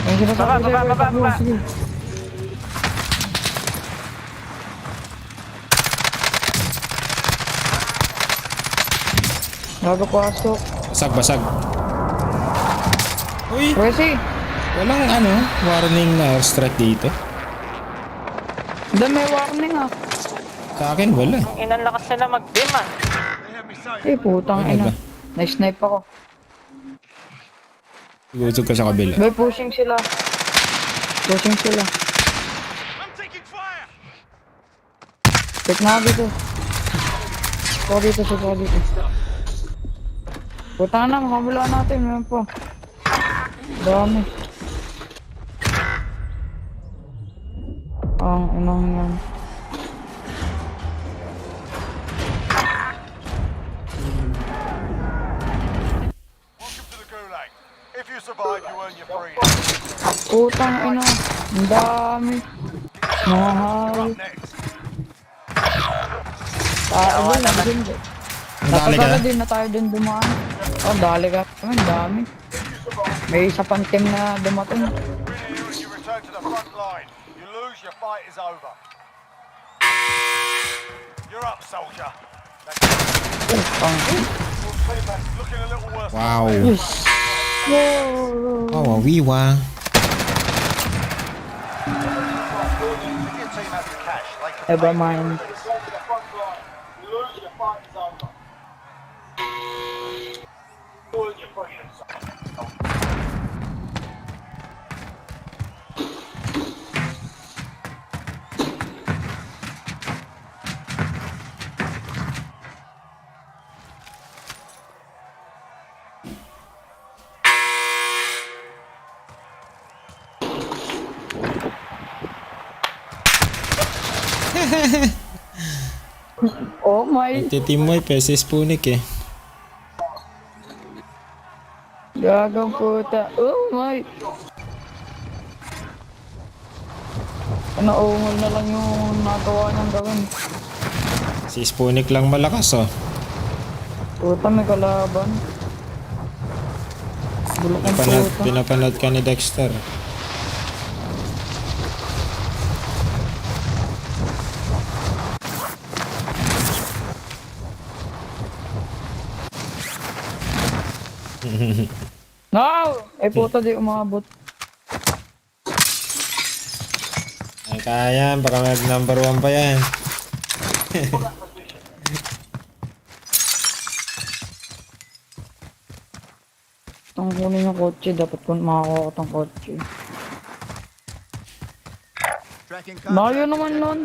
Ayun sinasabi sa'yo, Baba. takbo, sige. Gago, pasok. Basag. Uy, Presi, walang warning na airstrike dito. may warning ah. Sa akin wala. Ang inang lakas nila mag-beam, ah. Putang Ano ba? ina. Na-snipe ako. Gusog ka sa kabila. May pushing sila. Check na ako dito. Suko dito. Putang na, makabula natin. Meron po. Dami. Ang inang yan. Welcome to the Gulag. If you survive, you earn your freedom. Putang ina. Ang dami. Mga hayop. Next. Abol na din. Dali ka na? Dapat din na tayo din dumaan. Oh, dali ka. Ang dami. May isa pang team na dumating. Win here and you return to the front line. You lose, your fight is over. You're up, soldier. Looking a little worse. Wow. Whoa. Oh, wiwa. If your team has the cash, they can Never pay mind. you. Oh my. Nagtitim mo si Spunik eh. Gagang puta. Oh my. Naungol na lang yung nagawa niyang gawin. Si Spunik lang malakas oh. Puta, may kalaban. Bulok ang puta. Pinapanood ka ni Dexter. No! Eh puta, di umabot. Ay kaya, baka mag number 1 pa yan. Itong kunin yung kotse, dapat kung makakuha ko itong kotse. Tracking Layo contact. naman nun.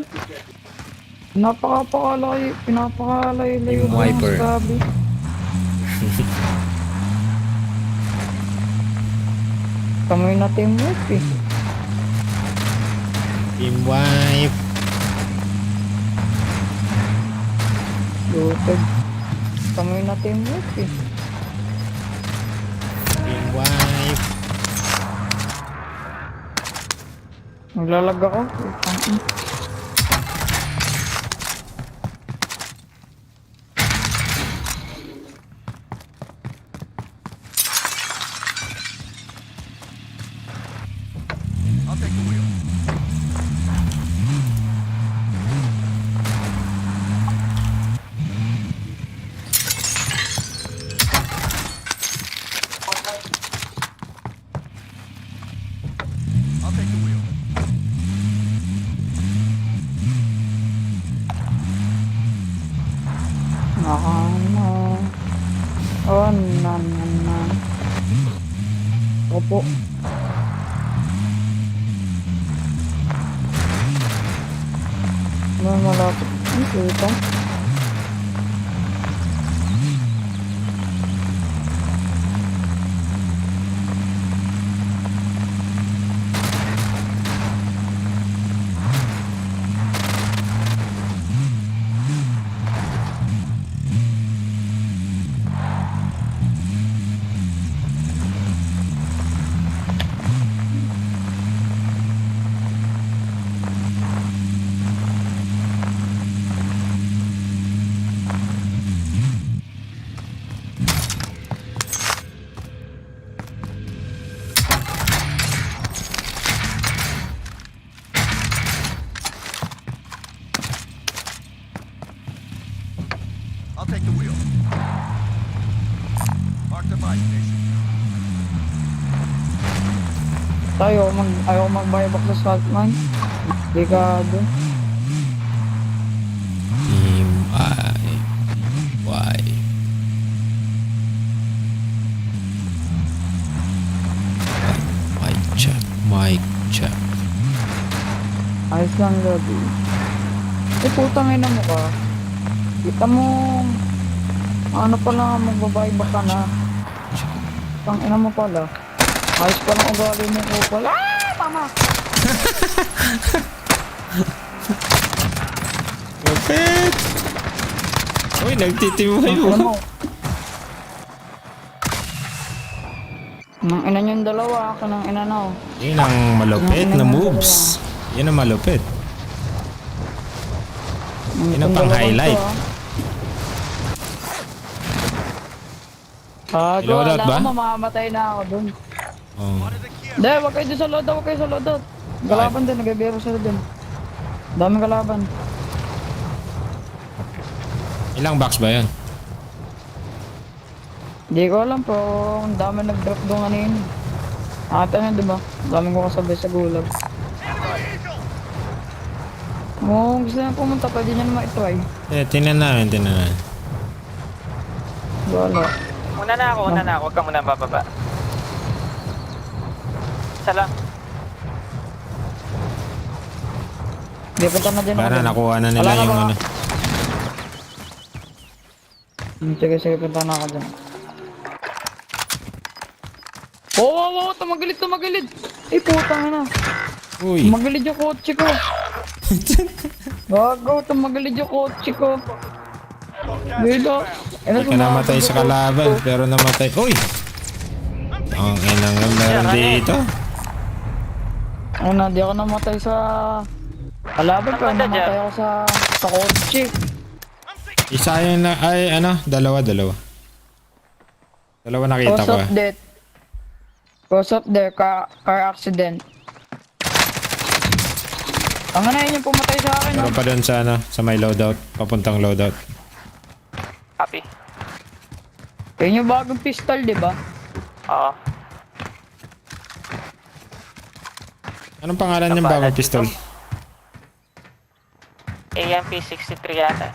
Pinapakalay Yung wiper. Sabi. Kami na teamwork eh. Team wipe. Lutog. Kami na teamwork eh. Team wipe. Naglalag ako. I'll take the wheel. I'll take the wheel. Nakano. Oh, na. Opo. May malapit. Ang puta. I'll take the wheel. Mark the buy station. Ayaw mag-buyback sa Saltman. Delikado. Team wipe. Mic check. Ayos lang, Lodi. Eh, putang ina mo ka. Kita mo, ano pala, magbabuyback ka na. Putang ina mo pala. Ayos pa lang ugali mo ko pala. Ah! Tama! Kapit! Uy, nagtitimuhay Ano mo. mo? Nang ina niyong dalawa, ako nang ina na. Yun ang malupit na moves. Yun ang malupit. Yun ang pang-highlight. Gago, Reloaded alam ba? mo, mamamatay na ako dun. Oh. Hindi, wag kayo dun sa loadout, wag kayo sa loadout. Galaban din, nagabiro sila dun. Daming kalaban. Ilang box ba yun? Hindi ko alam po, ang dami nag-drop doon kanina. Ata na, diba? Daming ko kasabay sa gulag. Kung gusto na pumunta, pwede nyo naman itry. Tingnan namin. Wala. Una na ako. Huwag ka muna bababa. Isa lang. Hindi, punta na dyan. Para nakuha na nila Wala na yung ba? ano. Sige, punta na ako dyan. Oo, tumagilid. Eh, putang na. Uy. Tumagilid yung kotse ko. Gago, tumagalid yung kotse ko. Bilo. Ka namatay sa kalaban, pero namatay. Uy! Ang inang meron dito. Ano, di ako namatay sa kalaban ko. Namatay ako sa kotse. Isa yun na, ay ano, dalawa. Dalawa nakita ko. Cause of death. Cause of death, car accident. Ang ano yun yung pumatay sa akin. Meron pa doon sa ano, sa may loadout, papuntang loadout. Copy. Yun yung bagong pistol, di ba? Oo. Anong pangalan ng bagong pistol? AMP-63 yata.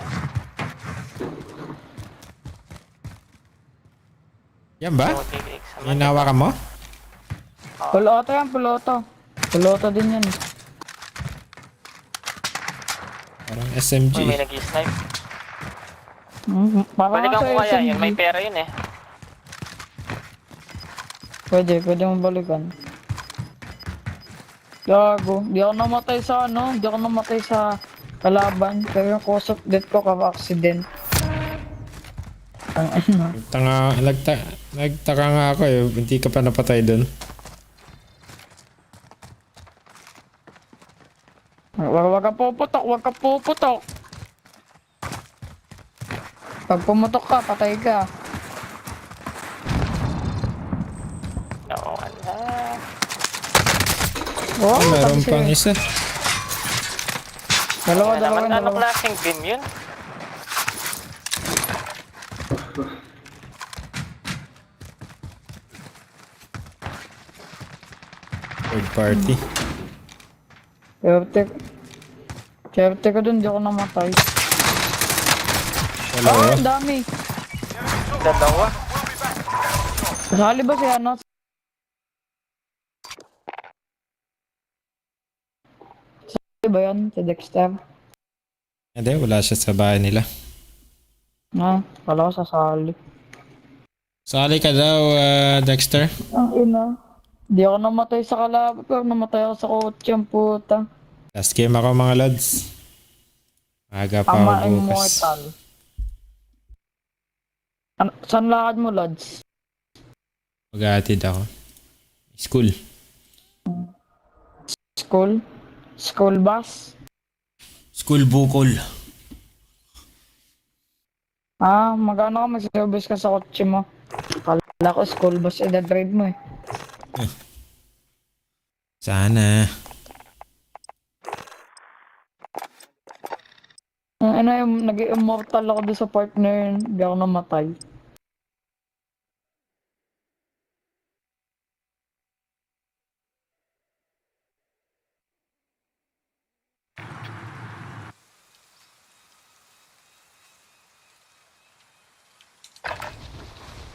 Yan ba? Multi-gigs. Yung nahawakan mo? Puloto yan, puloto. Puloto din yan. Parang SMG. Uy, may nag-snipe. Parang Pwede kang sa kumaya SMG. yun. May pera yun eh. Pwede mong balikan. Gago, di ako namatay sa ano, di ako namatay sa kalaban. Pero yung cause of death ko ka-accident. Ang ano. Nagtaka nga ako eh, hindi ka pa napatay doon. Wag ka puputok. Pag pumutok ka, patay ka. Oo, ala. Oh, Meron tapos pang yun. isa. Dalawa. Ano klaseng beam yun? Third party. Siyempre ko dun, di ako namatay. Dalawa. Ang dami. Dalawa. Kasali ba si ano? Kasali ba yan? Si Dexter? Hindi, wala siya sa bahay nila. Kala ko sasali. Sali ka daw, Dexter. Ang ina. Di ako namatay sa kalaban pero namatay ako sa kotse, ang puta. Last game ako mga lods. Aga pa Ama ako bukas. Immortal. Saan lakad mo, Lods? Mag-aatid ako. School. School? School bus? School bukol. Magano ka, mag-service ka sa kotse mo. Kala ko school bus, drive mo eh. Sana. Ano yung nag-immortal ako doon sa partner, hindi ako namatay.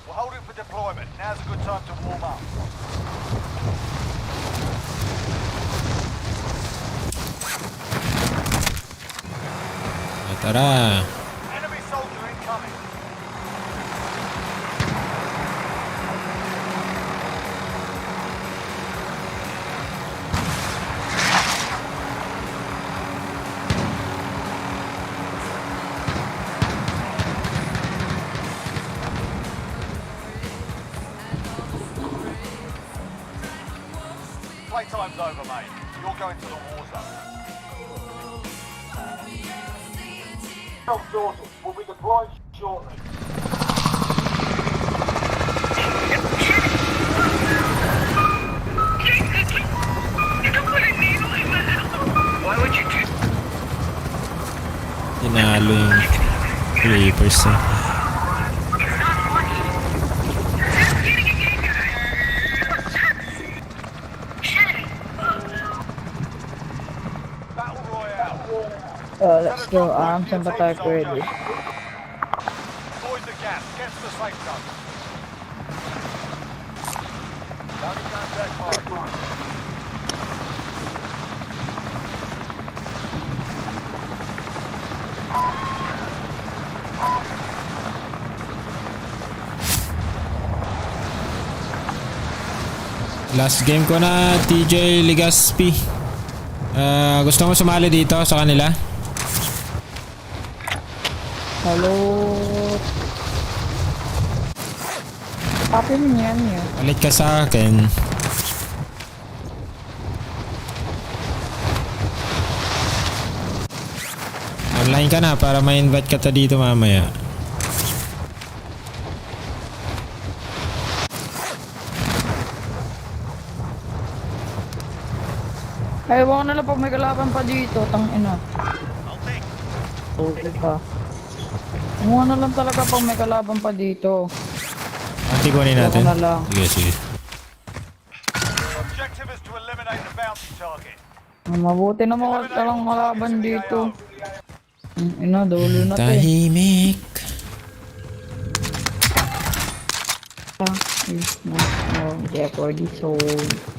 We're holding for deployment. Now's a good time to warm up. Tara. Enemy soldier incoming. Playtime's over, mate. You're going to the war zone. We'll be deployed shortly. Tinalo yung Reapers eh. Battle Royale. Let's go. Arms and attack ready. Avoid the gas. Get to the safe zone. Bounty contact marked. Last game ko na, TJ Legaspi. Gusto mo sumali dito sa kanila? Halo. Papi mo yan yun. Palit ka sa akin. Online ka na para ma-invite ka ta dito mamaya. Ay, wag na lang pag may kalaban pa dito, tang ina. I'll take. Okay pa. Wag na lang talaga pag may kalaban pa dito. Antiguanin natin. Ako na lang. Sige, sige. Objective is to eliminate the bounty target. Mabuti na mga talang kalaban dito. Ang ina, dulo na to eh. Tahimik. Jeopardy zone.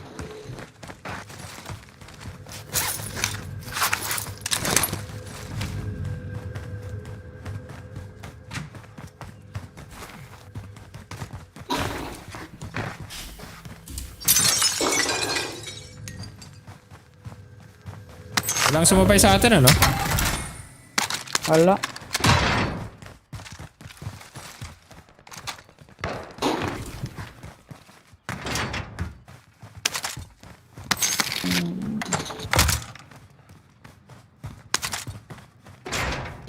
Walang sumabay sa atin, ano? Wala.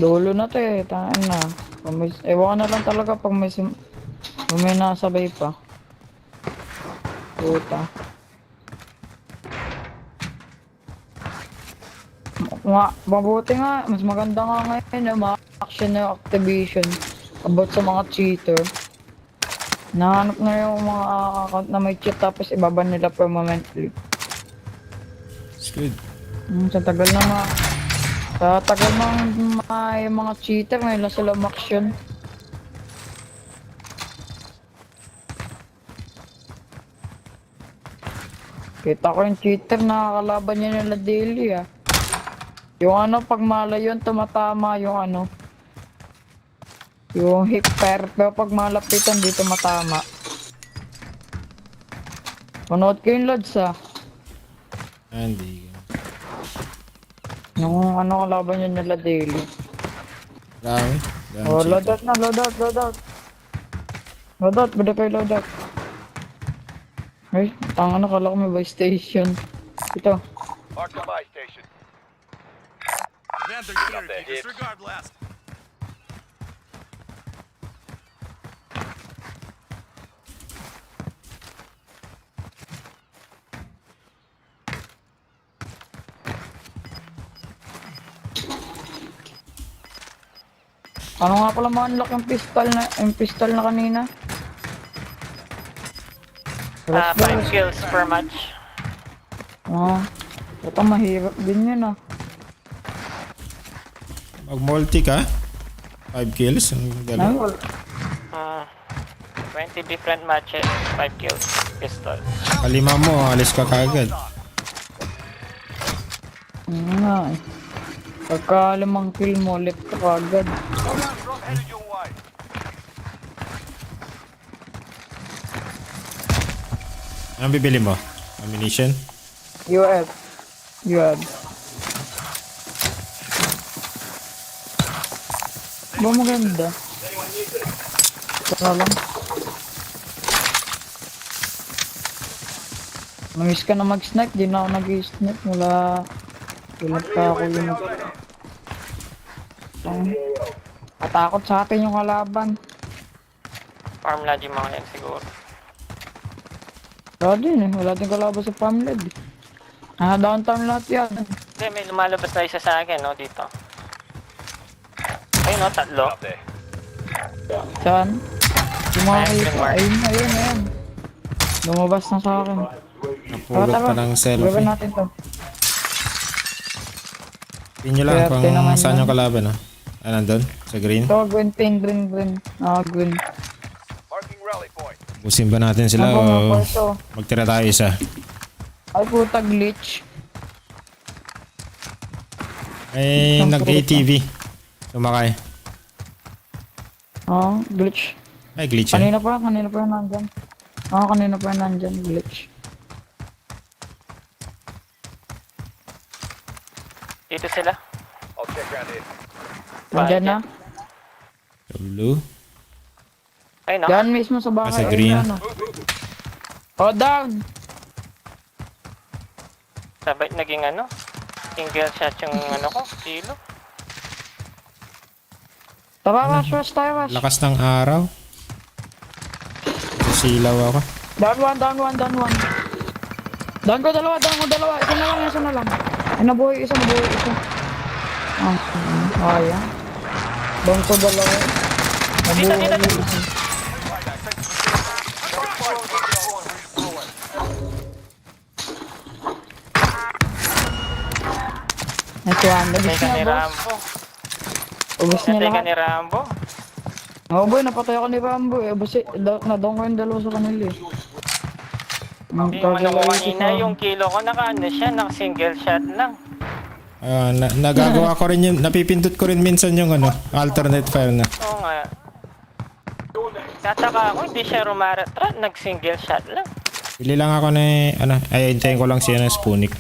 Dulo na to eh, taan na. Ewan na lang talaga pag may nasabay pa. Puta. Mabuti nga, mas maganda nga ngayon na ma-action na yung activation about sa mga cheater. Nahanap na yung mga account na may cheat tapos ibaban nila permanently. It's good. Sa tagal na sa tagal ng yung mga cheater, ngayon lang sila ma-action. Kita ko yung cheater, nakakalaban niya nila daily ah. Yung ano, pag malayon, tumatama yung ano. Yung hip pair, pero pag malapitan, di tumatama. Panood ko yung lods ah. Hindi. Yung ano, kalaban niya nila daily. Dami. Oh, load out na, load out, load out. Load out, bada kayo load out. Ay, tanga na, kala ko may buy station. Ito. Mark the buy station. Man, they're clear. Disregard last. Ano nga pala ma-unlock yung pistol na kanina? 5 kills per match. Ito mahirap din yun ah. Mag-multi ka? 5 kills? Ang Ay, galing. wala. 20 different matches, 5 kills, pistol. Kalima mo, alis ka kagad. Ano nga eh. Pagka 5 kill mo, ulit ka kagad. Drop headed your way. Anong bibili mo? Ammunition? UF. Ba maganda? Tara lang. Namiss ka na mag-snipe, di na ako nag-snipe mula pa ako yun. Katakot sa atin yung kalaban. Farm lad yung mga yan siguro. Wala din eh, wala din kalaban sa farmland. Downtown lahat yan. Hindi, may lumalabas na isa sa akin, no, dito. Ayun, no, 3. Stop there. Saan? Yung mga Ayun, kita. Mark. Ayun. Lumabas na sa akin. Napulot pa ng Gawin selfie. natin to. Tingin nyo lang Swerte naman kung saan yan. yung kalaban, ha? Ah, nandun? Sa green? Ito, green. Green. Marking rally point. Busin ba natin sila Ako nga po o ito. magtira tayo isa? Ay puta, glitch. Ay, Isang nag-ATV. Sumakay. Glitch. Ay, glitch yan. Kanina pa yan nandyan. Kanina pa yan nandyan, glitch. Dito sila. I'll check around here. Nandyan na? Sa blue. Ay, no? Diyan mismo sa bahay. Sa Ayun green. na, ano. Oh, down! Sabay naging ano? Single shot yung ano ko, kilo. Tara, rush tayo, rush. Lakas ng araw. Sisilaw ako. Down one. Down ko dalawa. Isa na lang. Ay, nabuhay isa. Ayan. Down ko dalawa. Nabuhay Dito. isa. Nice one. Nabis Patay ka ni niya, boss. Rambo. Ubus niya Patay ka lahat. ni Rambo. Oh boy, napatay ako ni Rambo eh. Basi, na-down ko yung dalawa sa kanila eh. Yung ano ko kanina, yung kilo ko naka-ano siya, naka-single shot lang. Nagagawa ko rin yun. Napipindot ko rin minsan yung ano, alternate fire na. Oo nga. Tataka ako, hindi siya rumaratrat, nag-single shot lang. Pili lang ako na ano, ay hintayin ko lang siya ng Spunic.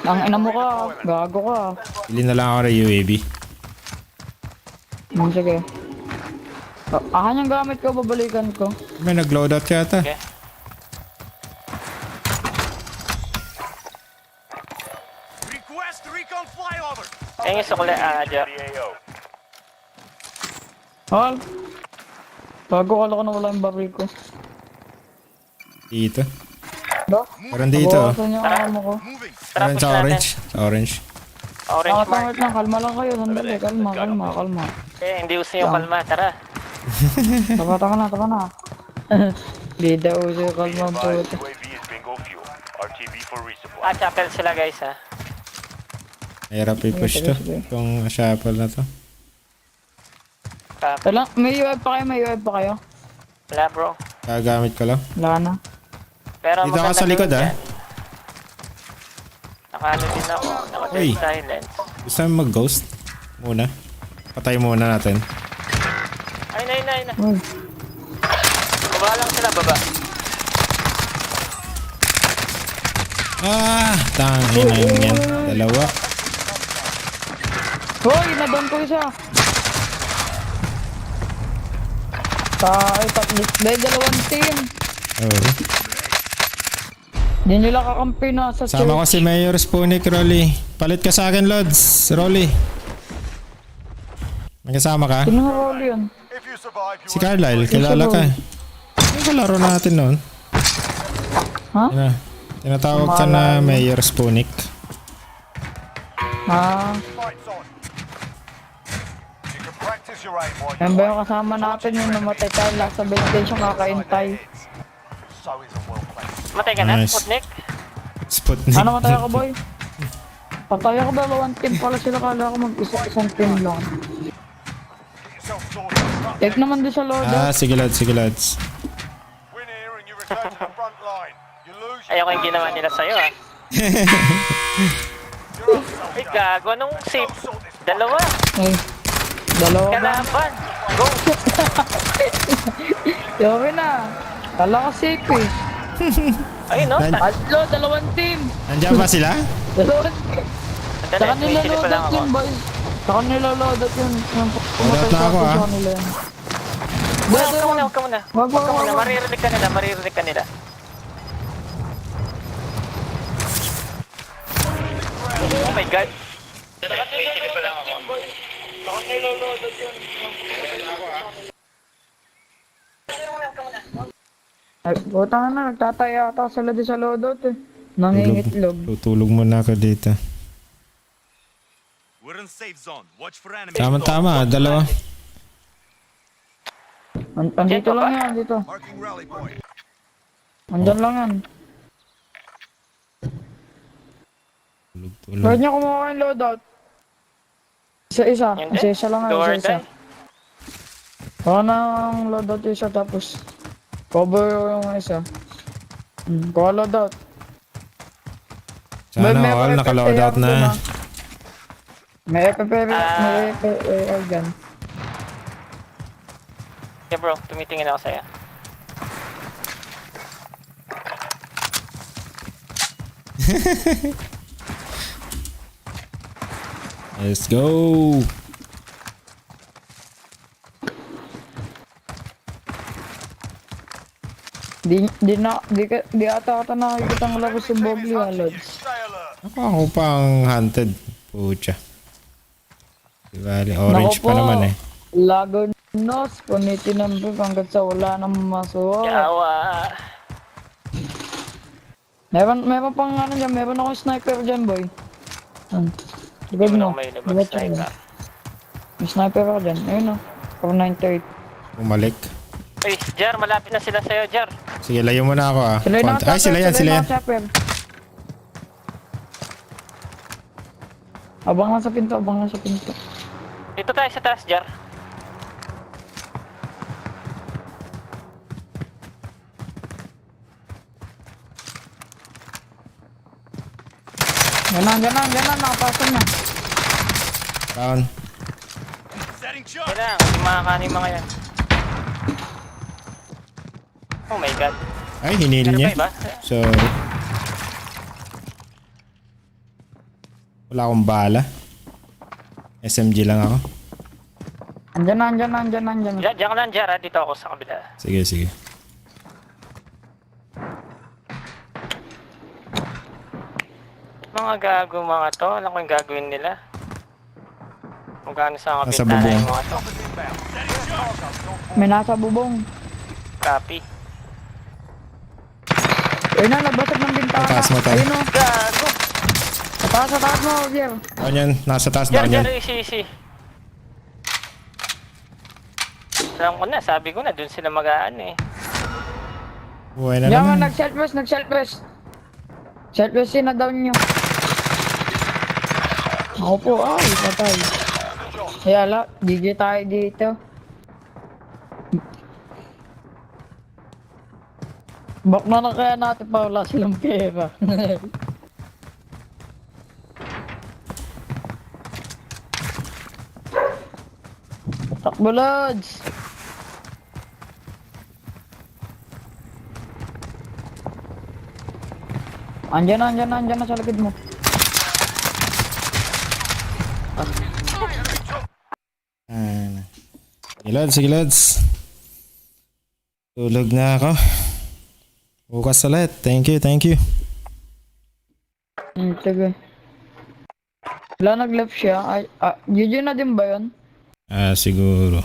Ang ina mo ka, gago ka. Pili na lang ako ng UAV. Sige. Ahan yung gamit ko, babalikan ko. May nag-loadout yata. Okay. Request recon flyover. Ayun yung sukli, Jack. Hal. Bago kala ko na wala yung baril ko. Dito. Ba? Parang dito. oh. Bawasan yung ano ko. Moving. Parang Tapos sa natin. orange. Sa orange. Orange mark. Nakatangit lang, kalma lang kayo. Sandali, kalma. Eh, hindi uso yung kalma, tara. Taka na. Di daw uso yung kalma ang puto. UAV is bingo fuel. RTB for resupply. Chapel sila guys ha. Mahirap i-push to. Itong shuffle na to. Wala, may UAV pa kayo? Wala bro. Gagamit ko lang. Wala na. Pero Dito ka maganda sa likod doon ah. dyan. Nakano din ako. Uy. Naka-dead silence. Gusto mo mag-ghost? Muna. Patay muna natin. Ay na. Uy. Baba lang sila, baba. Tangin na yan. Dalawa. Hoy, nadon ko isa. Tatlo. Dahil dalawang team. Oh. Di nila kakampi na sa Sama ko si Mayor Spunic, Rolly. Palit ka sa akin, Lods. Rolly. May kasama ka? Sino nga Rolly yun? If you survive, you Si Carlisle, kilala ka. Ano kalaro natin noon? Ha? Tinatawag ka na Mayor Spunic. fights on. You can practice your aim while Yan you ba yung kasama natin yung namatay tayo last sa base station kakaintay? So is a well-placed. Matay ka na, Nice. Sputnik. Sputnik. Ano matay ako boy? Patay ako dalawang team pala sila, kala ko mag-isang team lang. Get yourself sorted. Up Take naman din sa loader. Sige Lods, sige Lods. Win here and you return to the front line. You lose, Ayoko yung ginawa nila sa'yo ah. you're up, soldier. Ay gago, anong safe? Sort this Dalawa. Ay, dalawa ba? Kalaban. Go. Yawi na. Kala ko safe eh. Ayun no. Atlo, dalawang team. Nandiyan ba sila? Dalawang team. Sa kanila May pa lang loadout ako. yun boy. Sa kanila loadout yun. Loadout na ako, ah. Sa kanila yun. Huwag ka muna, huwag ka muna. Wag. Maririnig ka nila. Oh my god. Ay, butang na, nagtataya ata sila din sa loadout eh. Nangingitlog. Tutulog muna ako dito. We're in safe zone. Watch for enemies. Tama, dalawa. Andito lang yan, dito. Marking rally point. Andyan lang yan. Tulog. Pwede niya kumuha yung loadout. Isa-isa. Hindi. Isa-isa lang Do nga, or isa-isa. die. Kuha ng loadout yung isa tapos cover yung isa. Kuha loadout. Sana May all, FPPR naka-loadout dun, na. ah. May FPPR dyan. Okay bro, tumitingin ako sa'yo. Let's go. Di ata ata nakikita ng laro sa Bogli, Lods. Stay alert. Ako pang hunted. Pucha. Di bali, orange Naku pa po. naman eh. Lagonos, punitin ng big hanggang sa wala nang masuha. Yawa. Meron pang ano dyan, meron akong sniper dyan, boy. Ligod mo. May Diba labas siya? sniper. May sniper ako dyan. Ayun o. 498. Bumalik. Uy, Jar, malapit na sila sa'yo, Jar. Sige, layo mo na ako ah. Sila yung Ay, sila yan, sila yan. Abang lang sa pinto, abang lang sa pinto. Dito tayo sa taas, Jar. Ganan, nakapasok na. Down. Setting shot. Kailangan, makakanin mga yan. Oh my god. Ay, hinil Meron niya. pa iba? Sorry. Wala akong bala. SMG lang ako. Andyan na. Diyan ka lang, Jar, ha? Dito ako sa kabila. Sige, sige. Mga gago mga to, alam ko yung gagawin nila. Kung gaano sa mga Nasa bintana bubong. yung mga to. May nasa bubong. Copy. Ayun na, nagbasag ng bintana. Taas mo, taas. Ayun o. Gago! Sa taas mo, Jer. Down yan. Nasa taas, Jar, down Jar, yan. easy. Alam ko na, sabi ko na, dun sila mag-aan eh. Buhay na Diyan naman. nga, nag-self-rest. Self-rest yun, na-down nyo. Ako po, ay, patay. Kaya la, GG tayo dito. Bak na kaya natin pa wala silang pera. Takbo, Lods! Andiyan na sa likod mo. Sige, lads. Tulog na ako. Bukas ulit. Thank you. Sige. Wala nag-left siya. GG na din ba yun? Siguro.